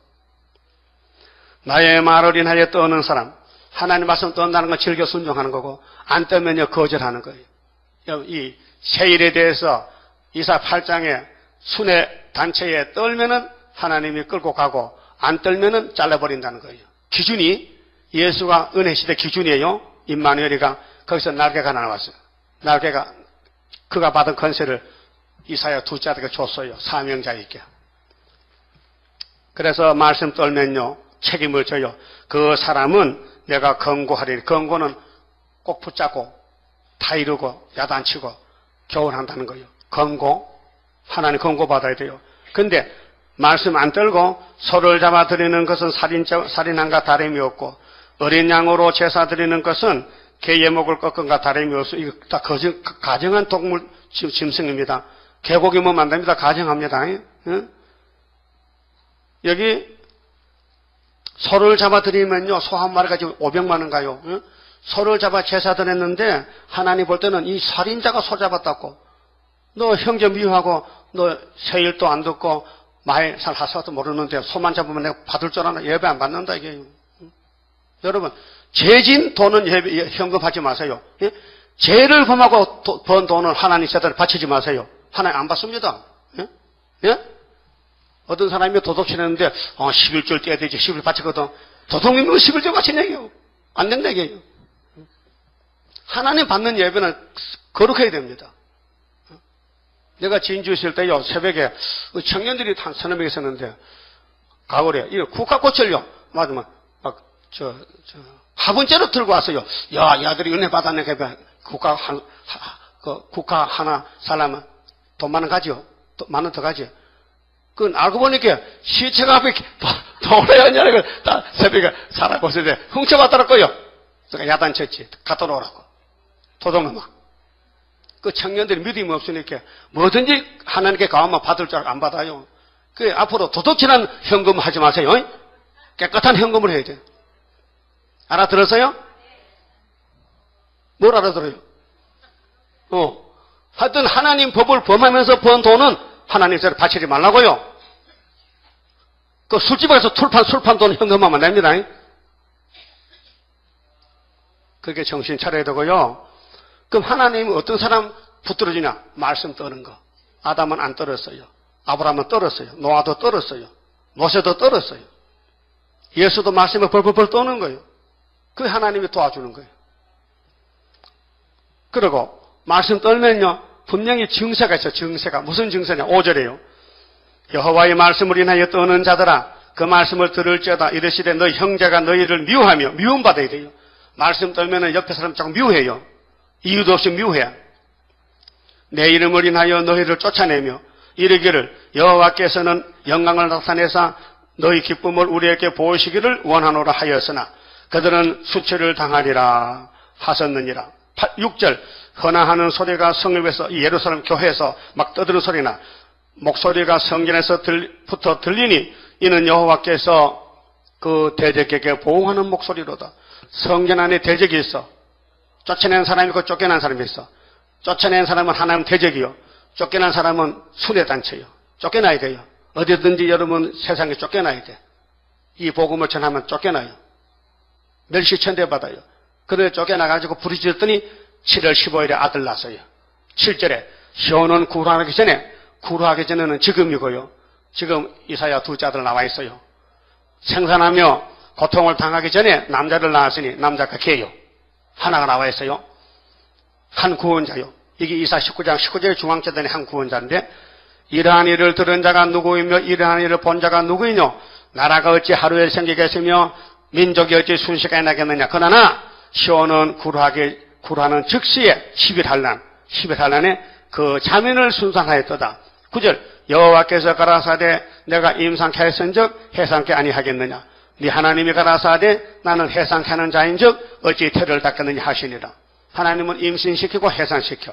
나의 말을 인하여 떠는 사람, 하나님 말씀 떤다는 건 즐겨 순종하는 거고 안 떠면요 거절하는 거예요. 이 세일에 대해서 이사 8장에 순회 단체에 떨면은 하나님이 끌고 가고 안 떨면은 잘라버린다는 거예요. 기준이 예수가 은혜 시대 기준이에요. 임마누엘이가 거기서 날개가 나왔어요. 날개가 그가 받은 권세를 이사야 둘째 아들에게 줬어요. 사명자에게. 그래서 말씀 떨면요 책임을 져요. 그 사람은 내가 권고하리니. 권고는 꼭 붙잡고 다 이루고 야단치고 교훈한다는 거예요. 권고. 하나님 권고 받아야 돼요. 근데 말씀 안 떨고 소를 잡아 드리는 것은 살인함과 다름이 없고 어린 양으로 제사 드리는 것은 개의 목을 꺾은과 다름이 없어. 이거 다 가정한 동물 짐승입니다. 개고기면 만듭니다. 가정합니다. 응? 여기 소를 잡아 드리면요 소 한 마리가 지금 500만 원 가요. 응? 소를 잡아 제사 드렸는데 하나님 볼 때는 이 살인자가 소 잡았다고. 너 형제 미워하고 너 세일도 안 듣고 마일 살 하사도 모르는데 소만 잡으면 내가 받을 줄 아나. 예배 안 받는다 이게. 응? 여러분 죄진 돈은 현금하지 마세요. 예? 죄를 범하고 번 돈은 하나님 제대로 바치지 마세요. 하나님 안 받습니다. 예? 예? 어떤 사람이 도둑질했는데 11절 떼야 되지 11을 바치거든. 도둑님은 11절 바치는 얘기예요. 안 된다 얘기예요. 하나님 받는 예배는 거룩해야 됩니다. 내가 진주 있을 때요 새벽에 청년들이 한 서너 명 있었는데 가을에 이 국화꽃을요 맞으면 막 화분째로 들고 왔어요. 야, 야들이 은혜 받았네. 국화 하나 살라면 돈 많은 가지요. 만 원 더 가지요. 그건 알고 보니까 시체가 앞에 돌아야냐고 다 새벽에 살아고 있을 때 훔쳐봤더라고요. 그러니까 야단쳤지. 갖다 놓으라고. 도둑놈아. 그 청년들이 믿음이 없으니까 뭐든지 하나님께 가면 받을 줄 알고 안 받아요. 그 앞으로 도둑질한 현금 하지 마세요. 깨끗한 현금을 해야 돼. 알아들었어요? 뭘 알아들어요? 하여튼 하나님 법을 범하면서 번 돈은 하나님 제를 바치지 말라고요. 그 술집에 가서 술판 돈 현금하면 됩니다. 그렇게 정신 차려야 되고요. 그럼 하나님이 어떤 사람 붙들어주냐? 말씀 떠는 거. 아담은 안 떨었어요. 아브라함은 떨었어요. 노아도 떨었어요. 모세도 떨었어요. 예수도 말씀에 벌벌벌 떠는 거예요. 그 하나님이 도와주는 거예요. 그리고 말씀 떨면요, 분명히 증세가 있어요. 증세가. 무슨 증세냐? 5절이에요. 여호와의 말씀을 인하여 떠는 자들아, 그 말씀을 들을지어다. 이르시되 너희 형제가 너희를 미워하며, 미움받아야 돼요. 말씀 떨면은 옆에 사람 자꾸 미워해요. 이유도 없이 미워해. 내 이름을 인하여 너희를 쫓아내며 이르기를 여호와께서는 영광을 나타내사 너희 기쁨을 우리에게 보이시기를 원하노라 하였으나 그들은 수치를 당하리라 하셨느니라. 6절 헌화하는 소리가 성읍에서 예루살렘 교회에서 막 떠드는 소리나 목소리가 성전에서부터 들리니 이는 여호와께서 그 대적에게 보호하는 목소리로다. 성전 안에 대적이 있어. 쫓아낸 사람이 있고 쫓겨난 사람이 있어. 쫓아낸 사람은 하나님 대적이요. 쫓겨난 사람은 순회단체요. 쫓겨나야 돼요. 어디든지 여러분 세상에 쫓겨나야 돼. 이 복음을 전하면 쫓겨나요. 멸시천대 받아요. 그래 쫓겨나가지고 부르짖었더니 7월 15일에 아들 낳았어요. 7절에 시온은 구루하기 전에는 지금이고요. 지금 이사야 둘째 아들 나와 있어요. 생산하며 고통을 당하기 전에 남자를 낳았으니 남자가 개요. 하나가 나와 있어요. 한 구원자요. 이게 이사 19장 19절의 중앙재단의 한 구원자인데 이러한 일을 들은 자가 누구이며 이러한 일을 본 자가 누구이뇨? 나라가 어찌 하루에 생기겠으며 민족이 어찌 순식간에 나겠느냐? 그러나 시온은 구루하는 즉시에 11할란에 그 자민을 순산하였도다. 9절 여호와께서 가라사대 내가 임상케 하였은즉 해상케 아니하겠느냐? 네 하나님이 가라사대 나는 해상케 하는 자인즉 어찌 태를 닦겠느냐 하시니라. 하나님은 임신시키고 해산시켜.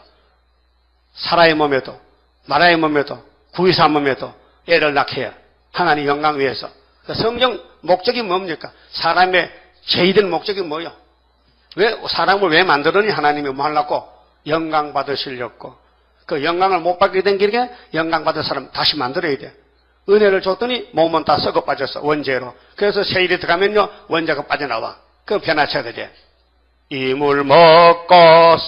사라의 몸에도 마라의 몸에도 구이사 몸에도 애를 낳게 해요. 하나님 영광 위해서. 성경 목적이 뭡니까? 사람의 제의된 목적이 뭐예요? 사람을 왜 만들었니? 하나님이 뭐 하려고? 영광 받으시려고. 그 영광을 못 받게 된 길에 영광 받을 사람 다시 만들어야 돼. 은혜를 줬더니 몸은 다 썩어 빠졌어. 원죄로. 그래서 세일이 들어가면요 원죄가 빠져나와. 그럼 변화쳐야 되지. 이물 먹고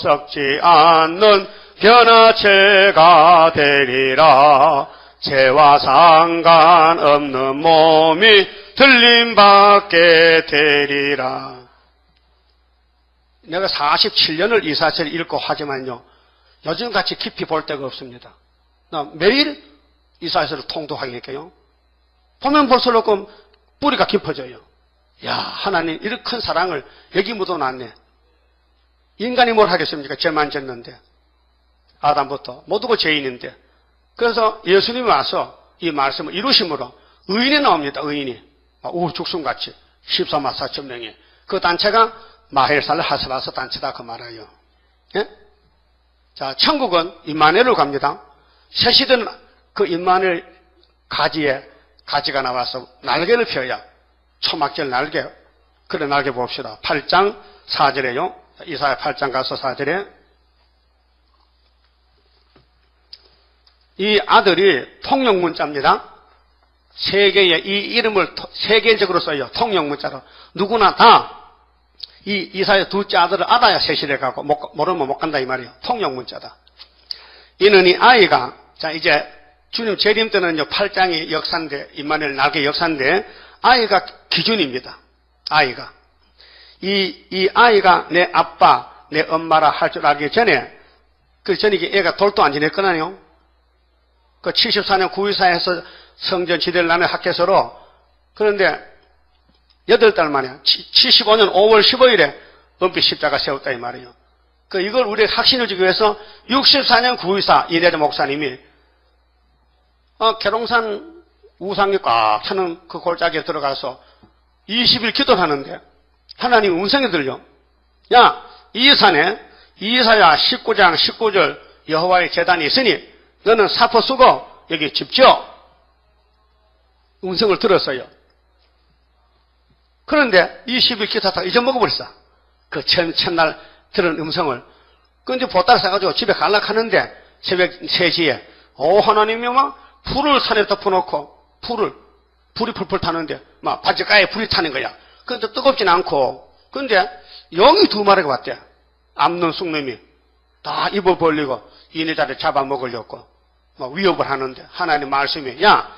썩지 않는 변화체가 되리라. 죄와 상관없는 몸이 들림받게 되리라. 내가 47년을 이 사실을 읽고 하지만요 요즘같이 깊이 볼 데가 없습니다. 나 매일 이 사실을 통독하니까요 보면 볼수록 뿌리가 깊어져요. 야, 하나님 이렇게 큰 사랑을 여기 묻어놨네. 인간이 뭘 하겠습니까? 죄만 졌는데. 아담부터 모두가 죄인인데. 그래서 예수님이 와서 이 말씀을 이루심으로 의인이 나옵니다. 의인이. 우죽순같이 14만 4천 명이. 그 단체가 마헬살 하스라스 단체다 그 말이에요. 예? 자, 천국은 임마누엘로 갑니다. 새시든 그 임마누엘 가지에 가지가 나와서 날개를 펴야 초막절 날개. 그래 날개 봅시다. 8장 4절에요. 이사야 8장 가서 4절에 이 아들이 통용문자입니다. 세계에 이 이름을 세계적으로 써요. 통용문자로. 누구나 다 이 이사야 둘째 아들을 알아야 세실에 가고 모르면 못 간다 이 말이에요. 통용문자다. 이는 이 아이가 자 이제 주님 재림 때는요 8장이 역사인데 임마누엘 날개 역사인데 아이가 기준입니다. 아이가 이 아이가 내 아빠 내 엄마라 할 줄 알기 전에 그 전에 애가 돌도 안 지냈거든요. 그 74년 9.24에서 성전 지대를 나눈 학교서로 그런데 8달 만에 75년 5월 15일에 은빛 십자가 세웠다 이 말이에요. 그 이걸 우리 확신을 주기 위해서 64년 9.24 이대자 목사님이 계룡산 우상이 꽉 차는 그 골짜기에 들어가서 20일 기도를 하는데 하나님 음성이 들려. 야, 이 산에 이사야 19장 19절 여호와의 제단이 있으니 너는 사포 쓰고 여기 집 지어. 음성을 들었어요. 그런데 20일 기도하다가 잊어먹어버렸어. 그 첫날 들은 음성을. 그런데 보따리 싸가지고 집에 가려고 하는데 새벽 3시에 하나님이 막 불을 산에 덮어놓고 불을 불이 풀풀 타는데 막 바지가에 불이 타는 거야. 근데 뜨겁진 않고. 근데 용이 두 마리가 왔대. 암놈 쑥놈이 다 입을 벌리고 이네 자리 잡아먹으려고 막 위협을 하는데 하나님 말씀이 야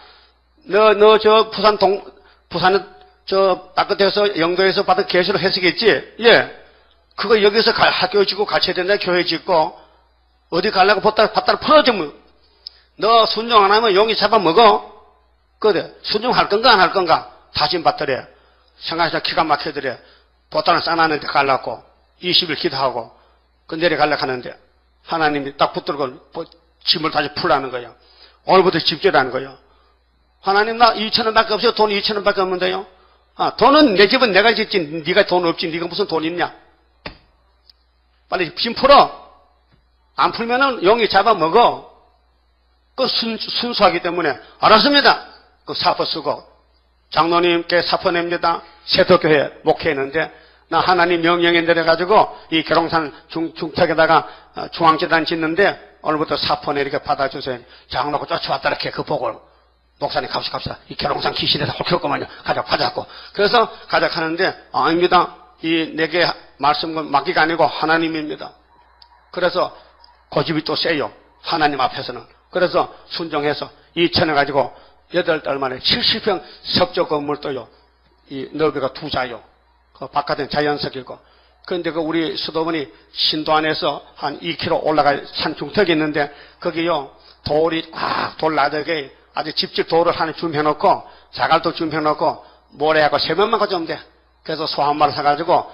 너 저 부산에 저 바깥에서 영도에서 받은 계시로 해석했지? 예. 그거 여기서 학교 짓고 같이 해야 된다 교회 짓고 어디 가려고 받다가 풀어주면 너 순종 안 하면 용이 잡아먹어. 그래 순종할 건가 안 할 건가 다짐 받더래. 생각해서 기가 막혀더래. 보따를 싸놨는데 가려고 20일 기도하고 그 내려가려고 하는데 하나님이 딱 붙들고 짐을 다시 풀라는 거예요. 오늘부터 집결하는 거예요. 하나님 나 2,000원밖에 없어요. 돈 2,000원밖에 없는데요. 돈은 내 집은 내가 짓지 네가 돈 없지. 네가 무슨 돈 있냐. 빨리 짐 풀어. 안 풀면은 용이 잡아먹어. 그 순수하기 때문에 알았습니다. 그 사포 쓰고 장로님께 사포 냅니다. 세도교회 목회했는데 나 하나님 명령에 내려가지고 이 계룡산 중턱에다가 중앙재단 짓는데 오늘부터 사포 내리게 받아주세요. 장로가 쫓아왔다 이렇게 그 복을 목사님 갑시다. 이 계룡산 귀신에서 혹했구만요. 가자고. 그래서 가자하는데 아닙니다. 이 내게 말씀은 맡기가 아니고 하나님입니다. 그래서 고집이 또 세요. 하나님 앞에서는. 그래서 순종해서 2,000원 가지고 8달 만에 70평 석조 건물 떠요. 이 너비가 2자요. 그 바깥은 자연석이고. 그런데 그 우리 수도원이 신도 안에서 한 2km 올라갈 산 중턱이 있는데 거기요 돌이 꽉 돌라되게 아주 집집 돌을 하나 준비해놓고 자갈도 준비해놓고 모래하고 세면만 가져오면 돼. 그래서 소 한 마리 사가지고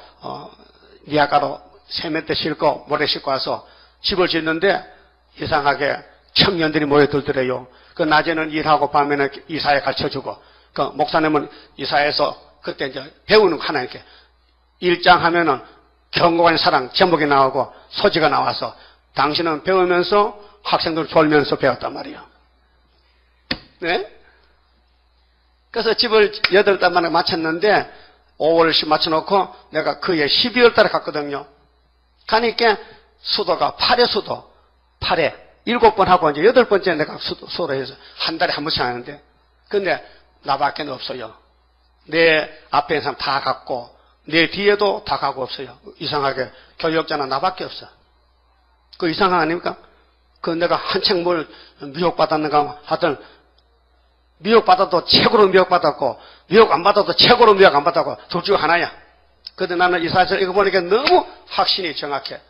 니아가로 세면대 싣고 모래 싣고 와서 집을 짓는데 이상하게 청년들이 모여들더래요. 그 낮에는 일하고 밤에는 이사회 가르쳐주고 그 목사님은 이사회에서 그때 이제 배우는 거 하나 이렇게 일장하면은 경고관 사랑 제목이 나오고 소지가 나와서 당신은 배우면서 학생들 졸면서 배웠단 말이야. 네? 그래서 집을 8달 만에 마쳤는데 5월씩 맞춰놓고 내가 그해 12월 달에 갔거든요. 가니까 수도가 8회 수도 8회 7번 하고 이제 8번째 내가 수도로 해서 한 달에 한 번씩 하는데 근데 나밖에 없어요. 내 앞에 있는 사람 다 갔고 내 뒤에도 다 가고 없어요. 이상하게 교역자는 나밖에 없어. 그 이상한 아닙니까? 그 내가 한창 뭘 미혹받았는가 하여튼 미혹받아도 최고로 미혹받았고 미혹 안 받아도 최고로 미혹 안 받았고 둘 중 하나야. 그런데 나는 이사야서 읽어보니까 너무 확신이 정확해.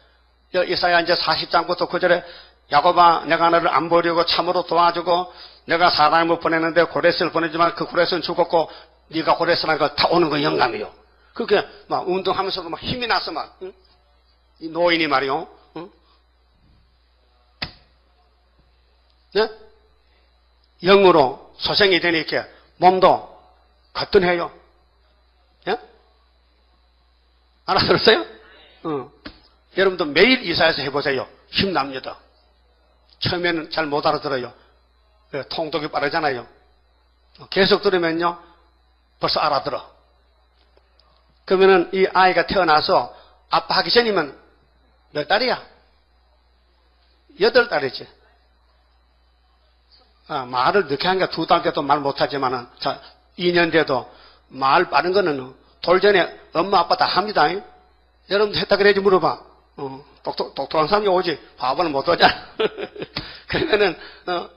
이사야 이제 40장부터 9절에 야곱아 내가 너를 안 버리고 참으로 도와주고 내가 사람을 보내는데 고레스를 보내지만 그 고레스는 죽었고 네가 고레스라는 거 다 오는 거 영감이요. 그렇게 막 운동하면서도 막 힘이 나서 막 응? 이 노인이 말이요. 응? 네? 영으로 소생이 되니까 몸도 거뜬해요. 예? 알아들었어요? 여러분도 매일 이사해서 해보세요. 힘납니다. 처음에는 잘 못 알아들어요. 통독이 빠르잖아요. 계속 들으면요 벌써 알아들어. 그러면은 이 아이가 태어나서 아빠 하기 전이면 몇 달이야? 8달이지. 말을 늦게 하니까 2달 돼도 말 못하지만은, 자, 2년 돼도 말 빠른 거는 돌 전에 엄마 아빠 다 합니다. 여러분도 했다 그래야지 물어봐. 똑똑한 사람이 오지. 바보는 못 오잖아. 그러면은,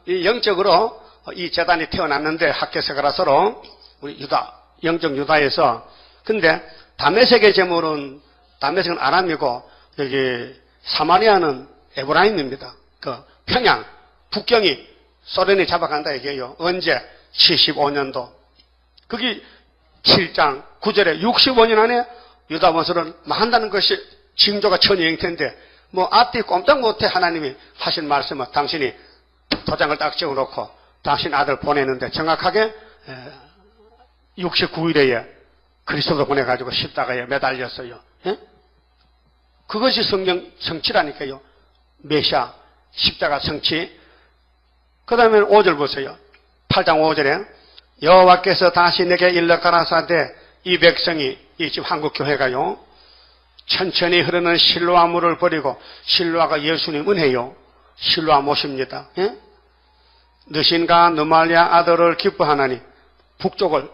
이 영적으로 이 재단이 태어났는데 학교생활라서로 우리 영적 유다에서 근데 다메섹의 제물은 다메섹은 아람이고 여기 사마리아는 에브라임입니다. 그 평양, 북경이 소련이 잡아간다 얘기해요. 언제? 75년도. 거기 7장 9절에 65년 안에 유다 원수를 한다는 것이 징조가 천여행태인데 뭐 앞뒤 꼼짝 못해 하나님이 하신 말씀은 당신이 도장을 딱 찍어놓고 당신 아들 보내는데 정확하게 69일에 그리스도를 보내가지고 십자가에 매달렸어요. 예? 그것이 성경 성취라니까요. 메시아 십자가 성취. 그 다음에 5절 보세요. 8장 5절에 여호와께서 다시 내게 일러 가라사대 이 백성이 이 집 한국교회가요 천천히 흐르는 실로아 물을 버리고 실로아가 예수님 은혜요. 실로아 모십니다. 예? 너신과 너말랴 아들을 기뻐하나니 북쪽을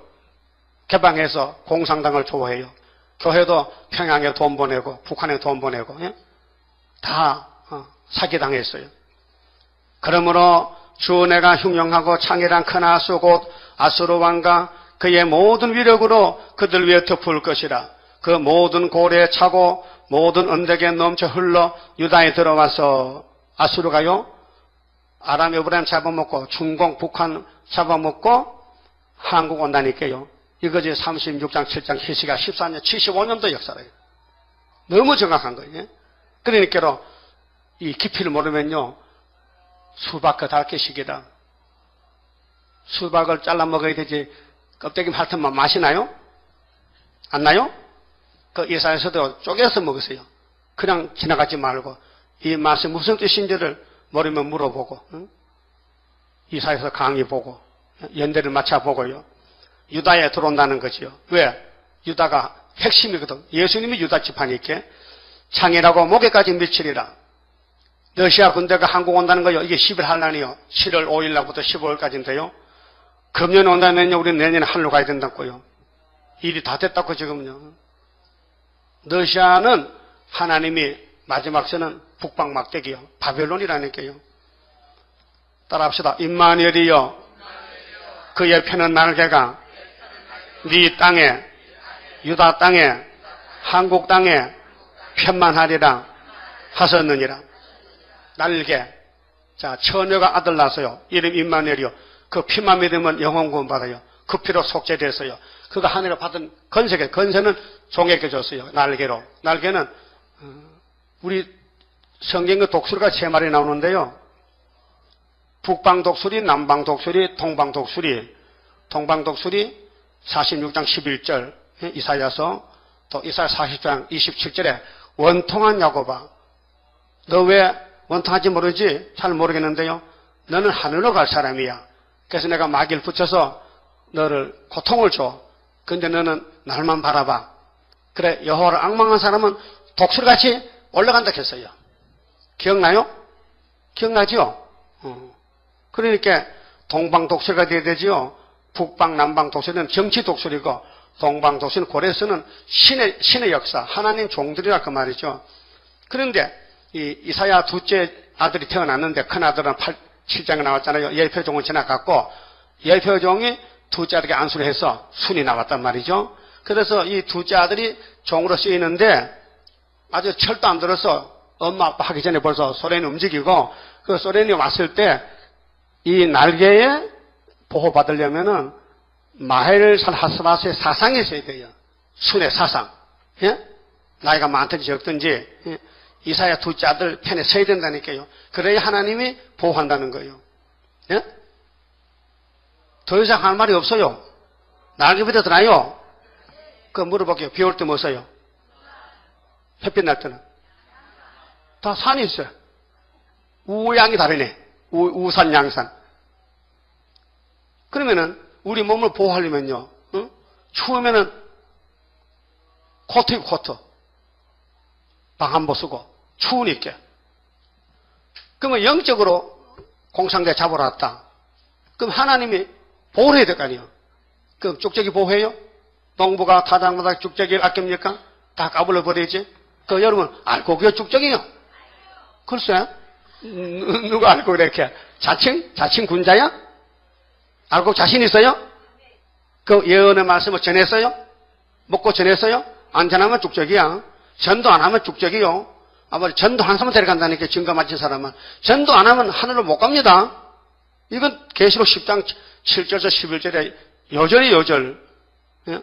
개방해서 공산당을 조회해요. 교회도 평양에 돈 보내고 북한에 돈 보내고 다 사기당했어요. 그러므로 주내가 흉용하고 창이란 큰 아수 곧 아수르 왕과 그의 모든 위력으로 그들 위에 덮을 것이라. 그 모든 고래에 차고 모든 언덕에 넘쳐 흘러 유다에 들어와서 아수르가요 아람 에브라임 잡아먹고 중공 북한 잡아먹고 한국 온다니까요. 이거지 36장 7장 히스기야 14년 75년도 역사래요. 너무 정확한 거예요. 그러니까 이 깊이를 모르면요 수박 달 시기다. 수박을 잘라 먹어야 되지 껍데기 핥으면 맛이 나요? 안 나요? 그 이사에서도 쪼개서 먹으세요. 그냥 지나가지 말고 이 맛이 무슨 뜻인지를 모르면 물어보고 이사에서 강의 보고 연대를 맞춰보고요. 유다에 들어온다는 거지요. 왜? 유다가 핵심이거든. 예수님이 유다 지파니까 창이라고 목에까지 미치리라. 러시아 군대가 한국 온다는 거요. 이게 10일 한란이요. 7월 5일 날부터 15일까지인데요. 금년 온다면요. 우리 내년에 하늘로 가야 된다고요. 일이 다 됐다고 지금요. 러시아는 하나님이 마지막 세는 북방 막대기요. 바벨론이라니까요. 따라합시다. 임마누엘이여 그의 펴는 날개가 네 땅에 유다 땅에 한국 땅에 편만하리라 하셨느니라. 날개. 자, 처녀가 아들 낳았어요. 이름 임마누엘이요. 그 피만 믿으면 영혼 구원 받아요. 그 피로 속죄됐어요. 그가 하늘에 받은 건세계, 건세는 종에게 줬어요. 날개로. 날개는 우리 성경의 독수리가 세 마리 나오는데요. 북방 독수리, 남방 독수리, 동방 독수리. 동방 독수리 46장 11절 이사야서, 또 이사야 40장 27절에 원통한 야곱아 너 왜 원통하지 모르지? 잘 모르겠는데요. 너는 하늘로 갈 사람이야. 그래서 내가 마귀를 붙여서 너를 고통을 줘. 근데 너는 날만 바라봐. 그래, 여호와를 앙망한 사람은 독수리같이 올라간다 했어요. 기억나요? 기억나죠? 그러니까 동방 독수리가 돼야 되지요. 북방 남방 독수리는 정치 독수리고 동방 독수리는 고레스는 신의 역사, 하나님 종들이라 그 말이죠. 그런데 이 이사야 둘째 아들이 태어났는데 큰 아들은 7장에 나왔잖아요. 예표종을 지나갔고 예표종이 둘째 아들에게 안수를 해서 순이 나왔단 말이죠. 그래서 이 둘째 아들이 종으로 쓰이는데 아주 철도 안 들어서 엄마 아빠 하기 전에 벌써 소련이 움직이고 그 소련이 왔을 때 이 날개에 보호받으려면은 마헬살 하스바스의 사상이 있어야 돼요. 순의 사상. 예? 나이가 많든지 적든지 예? 이사야 둘째 아들 편에 서야 된다니까요. 그래야 하나님이 보호한다는 거예요. 예? 더 이상 할 말이 없어요. 날개부터 드나요? 그거 물어볼게요. 비 올 때 뭐 써요? 햇빛 날 때는? 다 산이 있어요. 우양이 다르네. 우산, 양산. 그러면은 우리 몸을 보호하려면요. 응? 추우면은 코트 입고 코트. 방한복 쓰고 추우니까. 그러면 영적으로 공상대 잡으러 왔다. 그럼 하나님이 보호를 해야 될 거 아니에요. 그럼 쭉저기 보호해요? 농부가 타작마다 쭉저기를 아낍니까? 다 까불러 버리지? 그 여러분 알고 그게 쭉저기요? 글쎄 누가 알고 이렇게 자칭 군자야? 알고 자신 있어요? 그 예언의 말씀을 전했어요? 먹고 전했어요? 안 전하면 쭉저기야. 전도 안 하면 쭉저기요. 아마 전도 한 사람 데려간다니까 증거 맞힌 사람은. 전도 안 하면 하늘로 못 갑니다. 이건 계시록 10장 7절에서 11절에 요절. 예?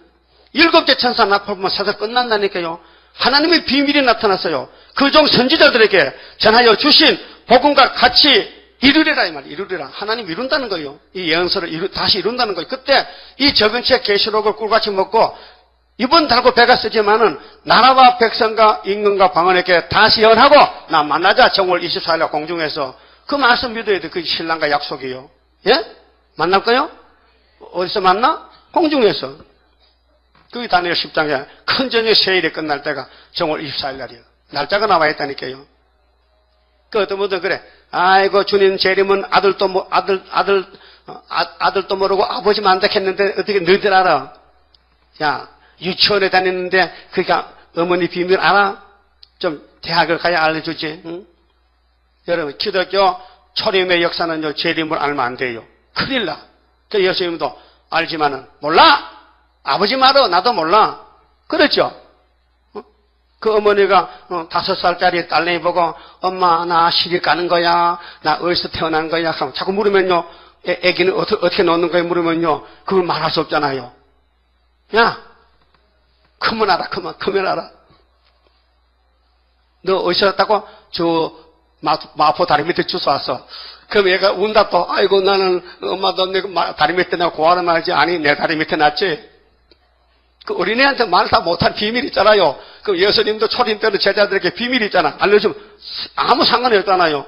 일곱째 천사 나팔부면 사절 끝난다니까요. 하나님의 비밀이 나타났어요. 그 종 선지자들에게 전하여 주신 복음과 같이 이루리라 이 말이에요. 이루리라. 하나님 이룬다는 거예요. 이 예언서를 다시 이룬다는 거예요. 그때 이 저변체 계시록을 꿀같이 먹고 이번 달고 배가 쓰지만은 나라와 백성과 임금과 방언에게 다시 예언하고 나 만나자 정월 24일 공중에서 그 말씀 믿어야 돼. 그 신랑과 약속이에요. 예? 만날까요? 어디서 만나? 공중에서. 그게 다니엘 10장에 큰 저녁 세일이 끝날 때가 정월 24일 날이에요. 날짜가 나와 있다니까요. 그 어떤 분들 그래. 아이고 주님 재림은 아들도 아들도 모르고 아버지 만났겠는데 어떻게 너희들 알아? 야, 유치원에 다녔는데 그러니까 어머니 비밀 알아? 좀 대학을 가야 알려주지. 응? 여러분, 기독교 초림의 역사는요, 재림을 알면 안 돼요. 큰일 나. 그 예수님도 알지만은 몰라. 아버지 말어. 나도 몰라. 그렇죠? 그 어머니가 5살짜리 딸내미 보고 엄마 나 시집 가는 거야. 나 어디서 태어난 거야. 하면 자꾸 물으면요. 애기는 어떻게 놓는 거야 물으면요. 그걸 말할 수 없잖아요. 야, 크면 알아. 크면 알아. 너 어디서 왔다고? 저 마포 다리 밑에 주워 왔어. 그럼 얘가 운다 또. 아이고 나는 엄마도 내 다리 밑에 나 고아를 말지. 아니 내 다리 밑에 났지. 그 어린애한테 말 다 못한 비밀 있잖아요. 그 예수님도 초림 때는 제자들에게 비밀 있잖아. 알려주면 아무 상관이 없잖아요.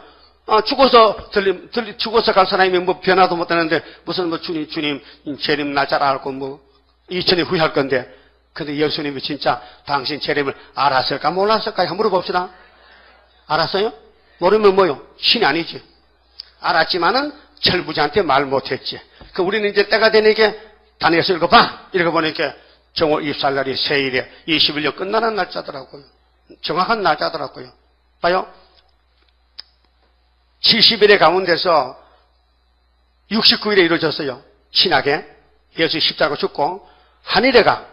죽어서 갈 사람이 뭐 변화도 못하는데 무슨 뭐 주님 재림 날짜를 알고 뭐 2000년 후에 할 건데. 근데 예수님이 진짜 당신 재림을 알았을까 몰랐을까 한번 물어봅시다. 알았어요? 모르면 뭐요? 신이 아니지. 알았지만은 철부지한테 말 못했지. 그 우리는 이제 때가 되니까 다니엘서 읽어봐. 읽어보니까 정월 24일날이 세일에 21년 끝나는 날짜더라고요. 정확한 날짜더라고요. 봐요. 70일의 가운데서 69일에 이루어졌어요. 신학에. 예수 십자가 죽고 한일회가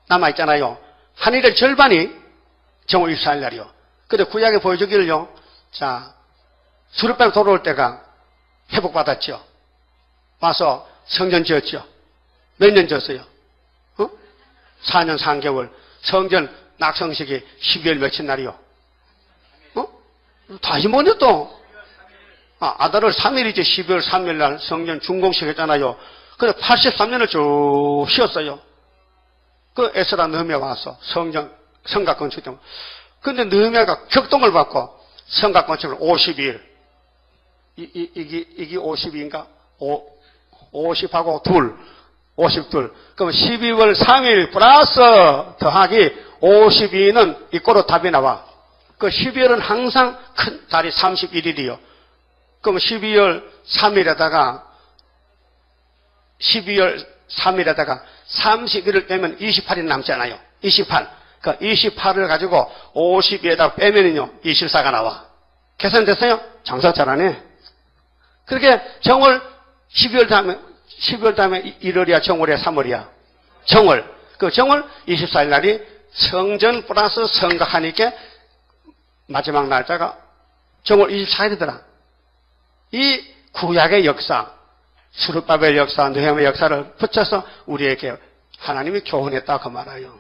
남아있잖아요. 한일의 절반이 정월 24일날이요. 근데 구약에 보여주기를요. 자, 수르바벨 돌아올 때가 회복받았죠. 와서 성전 지었죠. 몇 년 지었어요? 4년 3개월. 성전 낙성식이 12월 며칠 날이요? 다시 뭐냐 또? 아달월 3일이지 12월 3일 날 성전 준공식 했잖아요. 그래서 83년을 쭉 쉬었어요. 그 에스라 느헤미야 와서 성곽 건축 때문에. 근데 느헤미야가 격동을 받고 성곽 건축을 52일. 이게 52인가? 50하고 52. 그럼 12월 3일 플러스 더하기 52는 이꼬로 답이 나와. 그 12월은 항상 큰 달이 31일이요. 그럼 12월 3일에다가 31일을 빼면 28일 남잖아요. 28. 그 28을 가지고 52에다 빼면은요, 24가 나와. 계산됐어요? 장사 잘하네. 그렇게 정월 12월 다음에 1월이야, 정월이야, 3월이야. 정월. 그 정월 24일 날이 성전 플러스 성곽하니까 마지막 날짜가 정월 24일이더라. 이 구약의 역사, 수르바벨 역사, 느헤미야 역사를 붙여서 우리에게 하나님이 교훈했다 그 말이에요.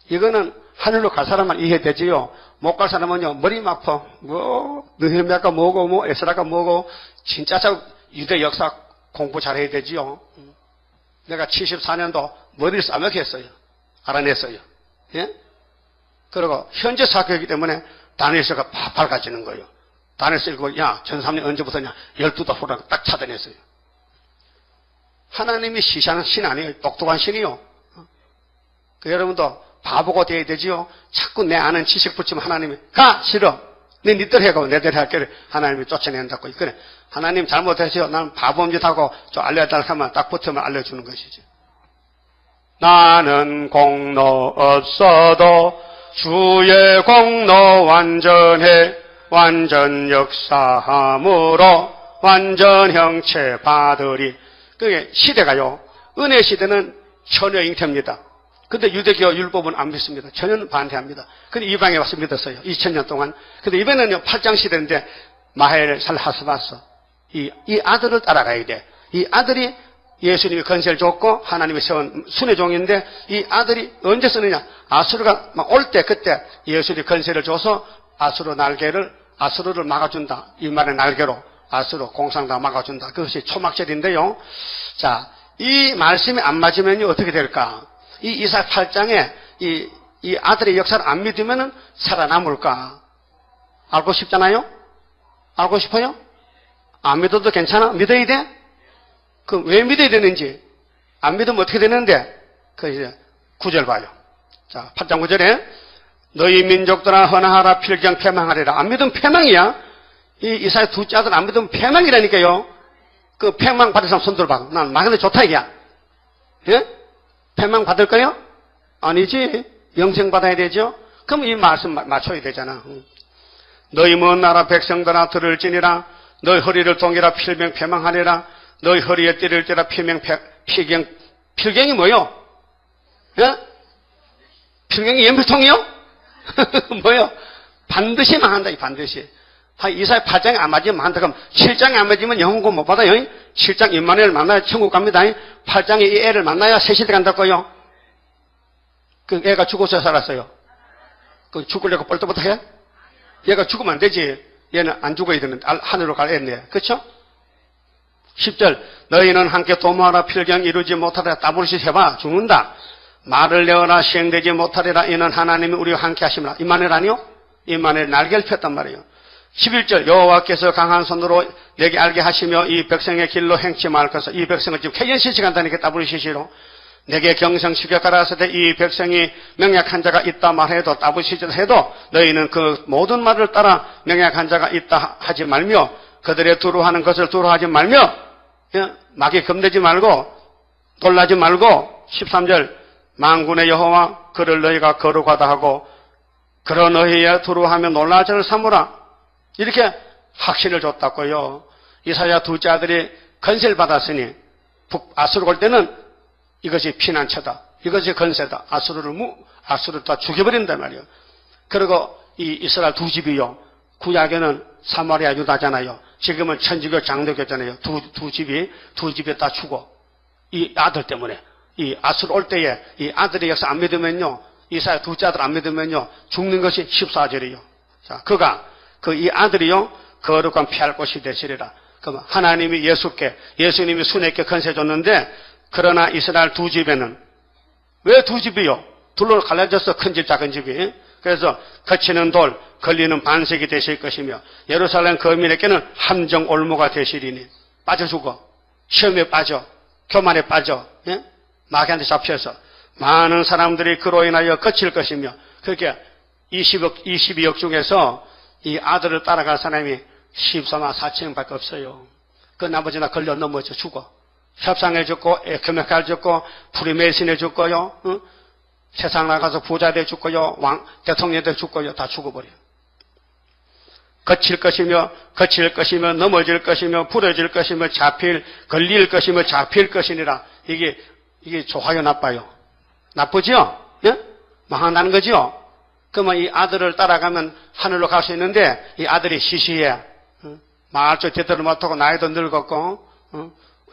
이거는 하늘로 갈 사람만 이해되지요. 못 갈 사람은요, 머리 아파. 느헤미야가 뭐고, 에스라가 뭐고, 진짜 유대 역사 공부 잘해야 되지요. 내가 74년도 머리를 싸먹혔어요. 알아냈어요. 예? 그리고 현재 사교이기 때문에 다니엘서가 밝아지는 거예요. 다니엘서 읽고, 야, 전삼년 언제부터냐? 12도 후라고 딱 찾아냈어요. 하나님이 시시하는 신 아니에요. 똑똑한 신이요. 여러분도 바보가 돼야 되지요. 자꾸 내 아는 지식 붙이면 하나님이 가! 싫어. 내 니들 해가고 내들 할게. 하나님이 쫓아낸다고. 그래. 하나님 잘못했어요. 나는 바보짓하고 좀 알려달라고 하면 딱 붙으면 알려주는 것이지. 나는 공로 없어도 주의 공로 완전해. 완전 역사함으로 완전 형체 받으리. 그게 시대가요. 은혜 시대는 천여 잉태입니다. 근데 유대교 율법은 안 믿습니다. 전혀 반대합니다. 근데 이방에 와서 믿었어요. 2000년 동안. 근데 이번에는요, 8장 시대인데, 마헬 살하스바스. 이 아들을 따라가야 돼. 이 아들이 예수님이 건세를 줬고, 하나님이 세운 순의 종인데, 이 아들이 언제 쓰느냐? 아수르가 막 올 때, 그때 예수님이 건세를 줘서 아수르를 막아준다. 이 말의 날개로 아수르 공상다 막아준다. 그것이 초막절인데요. 자, 이 말씀이 안 맞으면요, 어떻게 될까? 이 이사 8장에 이 아들의 역사를 안 믿으면은 살아남을까? 알고 싶잖아요? 알고 싶어요? 안 믿어도 괜찮아? 믿어야 돼? 그럼 왜 믿어야 되는지? 안 믿으면 어떻게 되는데? 그 이제 9절 봐요. 자, 8장 9절에 너희 민족들아 헌하라 필경 패망하리라. 안 믿으면 패망이야. 이 이사야 둘째 아들 안 믿으면 패망이라니까요. 그 팽망 받을 사람 손 들어봐. 난 막연히 좋다 이게야. 예? 팽망 받을 거요? 아니지. 영생 받아야 되죠. 그럼 이 말씀 맞춰야 되잖아. 너희 먼 나라 백성들아 들을지니라. 너희 허리를 동이라 필경 패망하리라. 너희 허리에 띠를 띠라 필경이 뭐요? 예? 필경이 연필통이요? 뭐요? 반드시 망한다, 반드시. 이사야 8장에 안 맞으면 망한다. 그럼 7장에 안 맞으면 영혼구 못 받아요. 7장 임마누엘 만나야 천국 갑니다. 8장에 이 애를 만나야 새시대 간다고요. 그 애가 죽어서 살았어요. 그 죽으려고 뻘떡뻘떡 해? 얘가 죽으면 안 되지. 얘는 안 죽어야 되는데 하늘로 갈 애네. 그렇죠? 10절 너희는 함께 도모하라 필경 이루지 못하리라. 따블시 해봐. 죽는다. 말을 내어라 시행되지 못하리라. 이는 하나님이 우리와 함께 하심이라. 임마누엘 아니요? 임마누엘 날개를 폈단 말이에요. 11절 여호와께서 강한 손으로 내게 알게 하시며 이 백성의 길로 행치 말 것을. 이 백성을 지금 캐견시시간다니까 따블시시로 내게 경성시켜가라 하시되 이 백성이 명약한 자가 있다 말해도 따블시시로 해도 너희는 그 모든 말을 따라 명약한 자가 있다 하지 말며 그들의 두루하는 것을 두루하지 말며 막이 겁내지 말고 놀라지 말고 13절 만군의 여호와 그를 너희가 거룩하다 하고 그런 너희의 두루하며 놀라지를 삼으라. 이렇게 확신을 줬다고요. 이사야 둘째 아들이 건세를 받았으니 아수르 올 때는 이것이 피난처다. 이것이 건세다. 아수르를 다 죽여버린단 말이에요. 그리고 이 이스라엘 두 집이요. 구약에는 사마리아 유다잖아요. 지금은 천주교 장로교잖아요. 두 집이 다 죽어. 이 아들 때문에. 이 아수르 올 때에 이 아들의 역사 안 믿으면요. 이사야 둘째 아들 안 믿으면요. 죽는 것이 14절이에요. 자, 이 아들이요. 거룩한 피할 곳이 되시리라. 그럼 하나님이 예수님이 순회께 건세 줬는데 그러나 이스라엘 두 집에는 왜 두 집이요? 둘로 갈라져서 큰 집 작은 집이. 그래서 거치는 돌 걸리는 반석이 되실 것이며 예루살렘 거민에게는 함정 올무가 되시리니 빠져 죽어. 시험에 빠져. 교만에 빠져. 예? 마귀한테 잡혀서 많은 사람들이 그로 인하여 거칠 것이며 그렇게 22억 중에서 이 아들을 따라갈 사람이 14만 4천명밖에 없어요. 그 나머지 다 걸려 넘어져 죽어. 협상해 죽고 에크메칼 죽고 프리메이슨해 죽고요. 응? 세상 나가서 부자 돼 죽고요. 대통령 돼 죽고요. 다 죽어버려. 거칠 것이며 넘어질 것이며 부러질 것이며 걸릴 것이며 잡힐 것이니라. 이게 좋아요 나빠요? 나쁘죠? 예? 망한다는 거죠? 그러면 이 아들을 따라가면 하늘로 갈 수 있는데 이 아들이 시시해. 말도 제대로 못하고 나이도 늙었고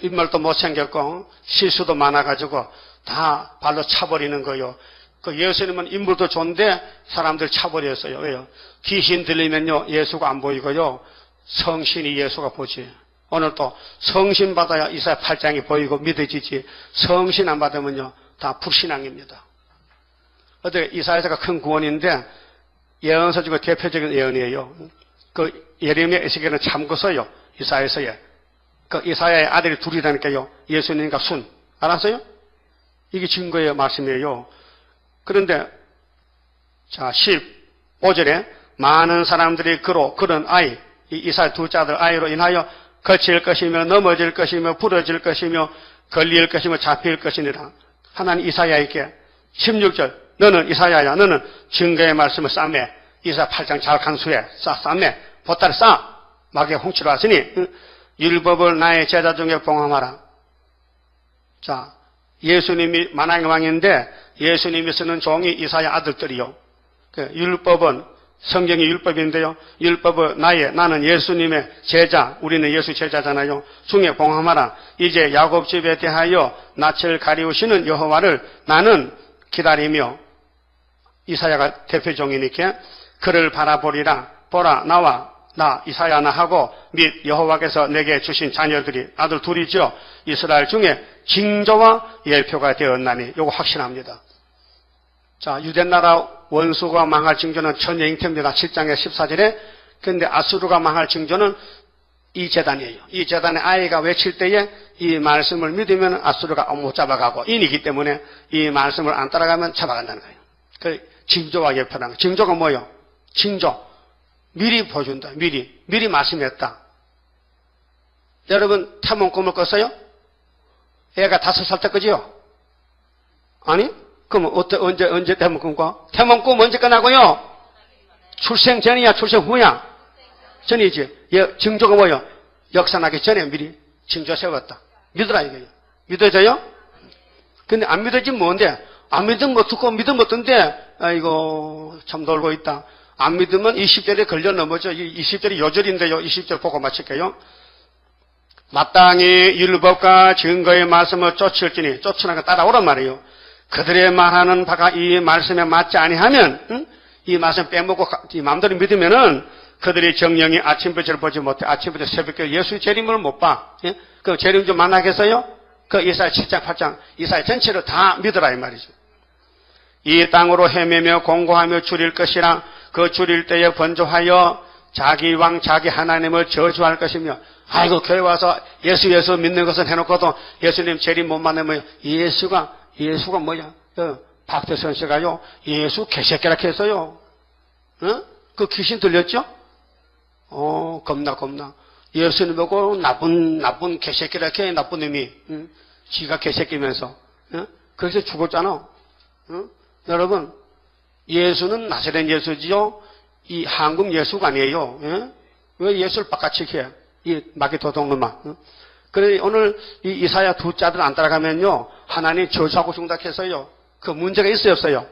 인물도 못생겼고 실수도 많아가지고 다 발로 차버리는 거예요. 그 예수님은 인물도 좋은데 사람들 차버렸어요. 왜요? 귀신 들리면요 예수가 안 보이고요. 성신이 예수가 보지. 오늘 또 성신 받아야 이사야 8장이 보이고 믿어지지. 성신 안 받으면요 다 불신앙입니다. 어떻게 이사야서가 큰 구원인데 예언서 중에 대표적인 예언이에요. 그 예레미야 에스겔은 참고서요. 이사야서에. 그 이사야의 아들이 둘이라니까요. 예수님과 순. 알았어요? 이게 증거의 말씀이에요. 그런데 자 15절에 많은 사람들이 그런 아이 이사야 둘째 아들 아이로 인하여 거칠 것이며 넘어질 것이며 부러질 것이며 걸릴 것이며 잡힐 것이니라. 하나님 이사야에게 16절 너는 이사야야 너는 증거의 말씀을 싸매 이사야 8장 잘 간수해 싸매 보따리 싸 마귀가 훔치러 왔으니 율법을 나의 제자 중에 봉함하라. 자 예수님이 만왕의 왕인데 예수님이 쓰는 종이 이사야 아들들이요. 율법은 성경이 율법인데요. 율법은 나는 예수님의 제자, 우리는 예수 제자잖아요. 중에 봉함하라. 이제 야곱 집에 대하여 낯을 가리우시는 여호와를 나는 기다리며 이사야가 대표종이니까 그를 바라보리라. 보라 나 이사야나 하고 및 여호와께서 내게 주신 자녀들이 아들 둘이죠. 이스라엘 중에 징조와 예표가 되었나니 요거 확신합니다. 자 유대나라 원수가 망할 징조는 전혀 잉태입니다. 7장의 14절에. 그런데 아수르가 망할 징조는 이 재단이에요. 이 재단의 아이가 외칠 때에 이 말씀을 믿으면 아수르가 못 잡아가고 인이기 때문에 이 말씀을 안 따라가면 잡아간다는 거예요. 그 징조와 예표라는 거예요. 징조가 뭐예요? 징조. 미리 보여준다. 미리 말씀했다. 여러분 태몽 꿈을 꿨어요? 애가 5살 때 끄지요? 아니? 그럼 언제 태몽 꿈 꿔? 태몽 꿈 언제 끝나고요? 출생 전이야 출생 후야? 전이지. 징조가 뭐예요? 역산하기 전에 미리 징조 세웠다. 믿으라 이거예요. 믿어져요? 근데 안 믿어지면 뭔데? 안 믿으면 뭐 듣고 믿으면 어떤데? 아이고 참 놀고 있다. 안 믿으면 20절에 걸려 넘어져. 20절이 요절인데요. 20절 보고 마칠게요. 마땅히 율법과 증거의 말씀을 쫓을지니 쫓으라고 따라오란 말이에요. 그들의 말하는 바가 이 말씀에 맞지 아니하면 이 말씀 빼먹고 이 마음대로 믿으면은 그들이 정령이 아침빛을 보지 못해 아침부터 새벽에 예수의 재림을 못 봐. 예? 그 재림 좀 만나겠어요? 그 이사야 7장 8장 이사야 전체를 다 믿으라 이 말이죠. 이 땅으로 헤매며 공고하며 줄일 것이라 그 줄일 때에 번조하여 자기 왕 자기 하나님을 저주할 것이며 아이고 교회 와서 예수 믿는 것은 해놓고도 예수님 재림 못 만나면 예수가 뭐야? 박대선 씨가요 예수 개새끼라 했어요. 그 귀신 들렸죠? 겁나. 예수님 보고 나쁜 개새끼라 해 나쁜 놈이 지가 개새끼면서 그래서 죽었잖아. 여러분 예수는 나사렛 예수지요. 이 한국 예수가 아니에요. 왜 예수를 바깥이 해? 이 마귀 도둑놈아. 그래 오늘 이 이사야 두 자들 안 따라가면요 하나님 저주하고 중닥해서요. 그 문제가 있어요 없어요?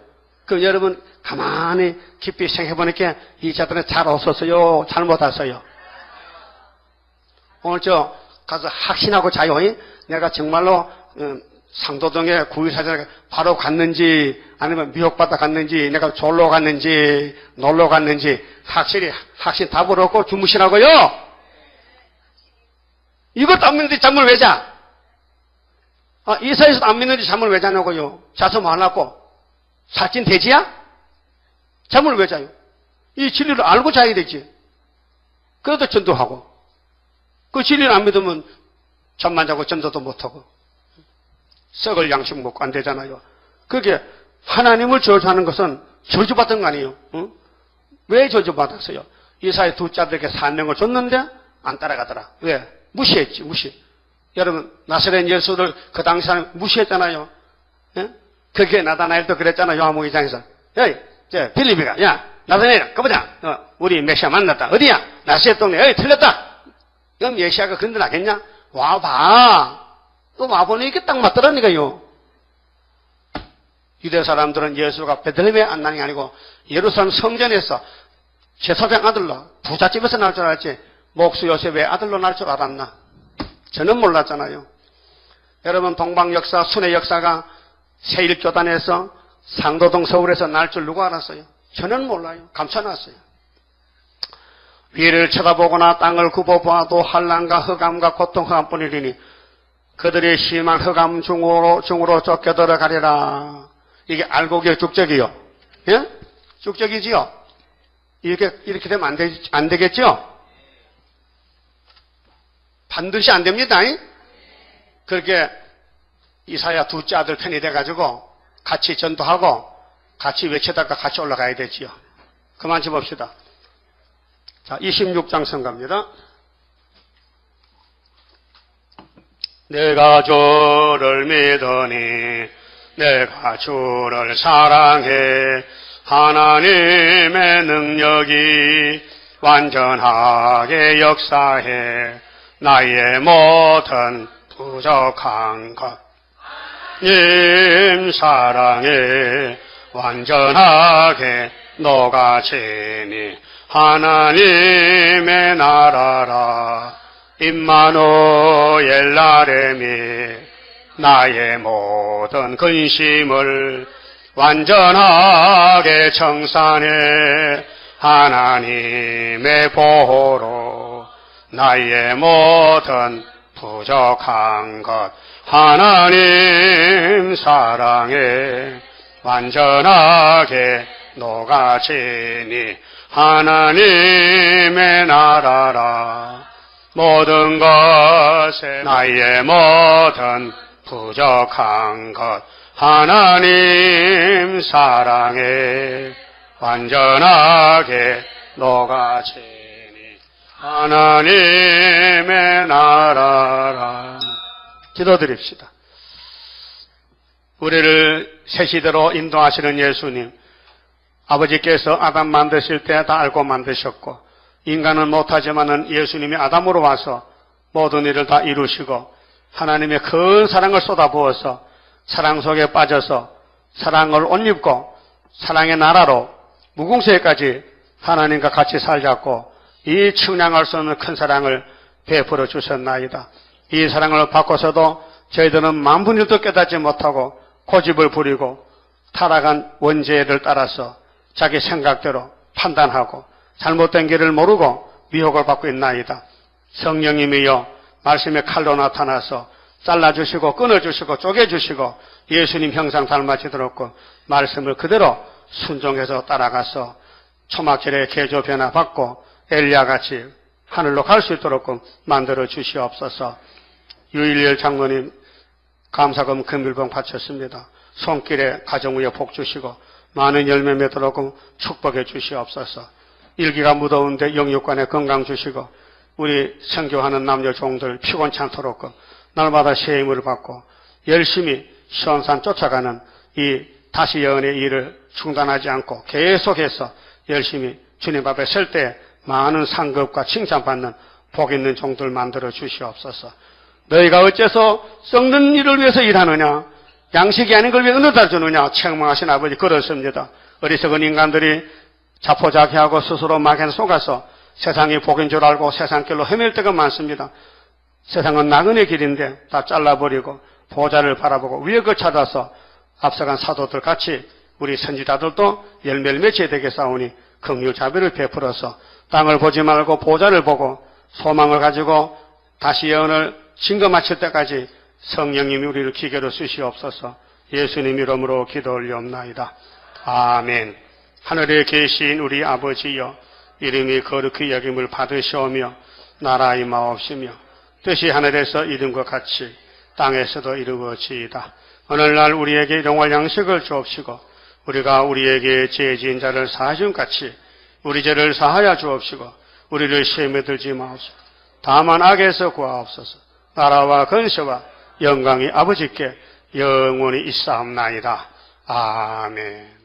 그럼 여러분 가만히 깊이 생각해보니까 이 자들은 잘 없었어요? 잘못했어요? 오늘 저 가서 확신하고 자요. 내가 정말로 상도동에 구의사전에 바로 갔는지 아니면 미혹받아 갔는지 내가 졸로 갔는지 놀러 갔는지 확신 답을 얻고 주무시라고요. 이것도 안 믿는데 잠을 왜 자? 이사에서도 안 믿는데 잠을 왜 자냐고요. 자서 뭐 하려고? 살찐 돼지야? 잠을 왜 자요? 이 진리를 알고 자야 되지. 그래도 전도하고. 그 진리를 안 믿으면 잠만 자고 전도도 못하고. 썩을 양식 먹고 안 되잖아요. 그게 하나님을 저주하는 것은 저주받은 거 아니에요. 응? 왜 저주받았어요? 이사의 두 자들에게 사명을 줬는데 안 따라가더라. 왜? 무시했지. 여러분 나사렛 예수를 그 당시 사람 무시했잖아요. 예? 그게 나다나엘도 그랬잖아요. 요한복음 2장에서 빌립이가 야 나다나엘 가보자. 우리 메시아 만났다. 어디야? 나사렛 동네. 틀렸다. 그럼 메시아가 근데 나겠냐? 와봐. 또 와보니 이게 딱 맞더라니까요. 유대 사람들은 예수가 베들레헴에 안 나는 게 아니고 예루살렘 성전에서 제사장 아들로 부잣집에서 날 줄 알았지 목수 요셉의 아들로 날 줄 알았나? 저는 몰랐잖아요. 여러분 동방 역사 순회 역사가 세일교단에서 상도동 서울에서 날 줄 누가 알았어요? 저는 몰라요. 감춰놨어요. 위를 쳐다보거나 땅을 굽어보아도 환난과 흑암과 고통 흑암뿐이리니 그들이 심한 흑암 중으로 쫓겨들어가리라. 이게 알곡의 축적이요. 예? 축적이지요. 이렇게 되면 안 되겠죠? 반드시 안 됩니다. 그렇게 이사야 둘째 아들 편이 돼가지고 같이 전도하고 같이 외치다가 같이 올라가야 되지요. 그만 짚읍시다. 자, 26장 성가입니다. 내가 주를 믿으니 내가 주를 사랑해 하나님의 능력이 완전하게 역사해 나의 모든 부족한 것 님 사랑에 완전하게 녹아지니 하나님의 나라라 임마누엘 나렘이 나의 모든 근심을 완전하게 청산해 하나님의 보호로 나의 모든 부족한 것 하나님 사랑에 완전하게 녹아지니 하나님의 나라라 모든 것에 나의 모든 부족한 것 하나님 사랑에 완전하게 녹아지니 하나님의 나라라. 기도드립시다. 우리를 새 시대로 인도하시는 예수님, 아버지께서 아담 만드실 때 다 알고 만드셨고 인간은 못하지만은 예수님이 아담으로 와서 모든 일을 다 이루시고 하나님의 큰 사랑을 쏟아부어서 사랑 속에 빠져서 사랑을 옷 입고 사랑의 나라로 무궁세까지 하나님과 같이 살자고 이 측량할 수 없는 큰 사랑을 베풀어 주셨나이다. 이 사랑을 받고서도 저희들은 만분일도 깨닫지 못하고 고집을 부리고 타락한 원죄를 따라서 자기 생각대로 판단하고 잘못된 길을 모르고 미혹을 받고 있나이다. 성령님이여 말씀의 칼로 나타나서 잘라주시고 끊어주시고 쪼개주시고 예수님 형상 닮아지도록 말씀을 그대로 순종해서 따라가서 초막절에 개조 변화 받고 엘리야같이 하늘로 갈 수 있도록 만들어 주시옵소서. 유일열 장로님 감사금 금일봉 바쳤습니다. 손길에 가정 위에 복 주시고 많은 열매 맺도록 축복해 주시옵소서. 일기가 무더운데 영육간에 건강 주시고 우리 선교하는 남녀 종들 피곤치 않도록 날마다 새 힘을 받고 열심히 시온산 쫓아가는 이 다시 예언의 일을 중단하지 않고 계속해서 열심히 주님 앞에 설 때 많은 상급과 칭찬받는 복 있는 종들 만들어 주시옵소서. 너희가 어째서 썩는 일을 위해서 일하느냐? 양식이 아닌 걸 왜 어느 날 주느냐? 책망하신 아버지 그렇습니다. 어리석은 인간들이 자포자기하고 스스로 마귀에 속아서 세상이 복인 줄 알고 세상 길로 헤맬 때가 많습니다. 세상은 나그네 길인데 다 잘라버리고 보좌를 바라보고 위에 걸 찾아서 앞서간 사도들 같이 우리 선지자들도 열매를 맺어야 되겠사오니 긍휼 자비를 베풀어서 땅을 보지 말고 보좌를 보고 소망을 가지고 다시 예언을 증거 마칠 때까지 성령님이 우리를 기계로 쓰시옵소서. 예수님 이름으로 기도 올리옵나이다. 아멘. 하늘에 계신 우리 아버지여, 이름이 거룩히 여김을 받으시오며 나라 임하옵시며 뜻이 하늘에서 이룬 것 같이 땅에서도 이루어지이다. 오늘날 우리에게 일용할 양식을 주옵시고 우리가 우리에게 죄 지은 자를 사하신 같이 우리 죄를 사하여 주옵시고 우리를 시험에 들지 마옵소서. 다만 악에서 구하옵소서. 나라와 근세와 영광이 아버지께 영원히 있사옵나이다. 아멘.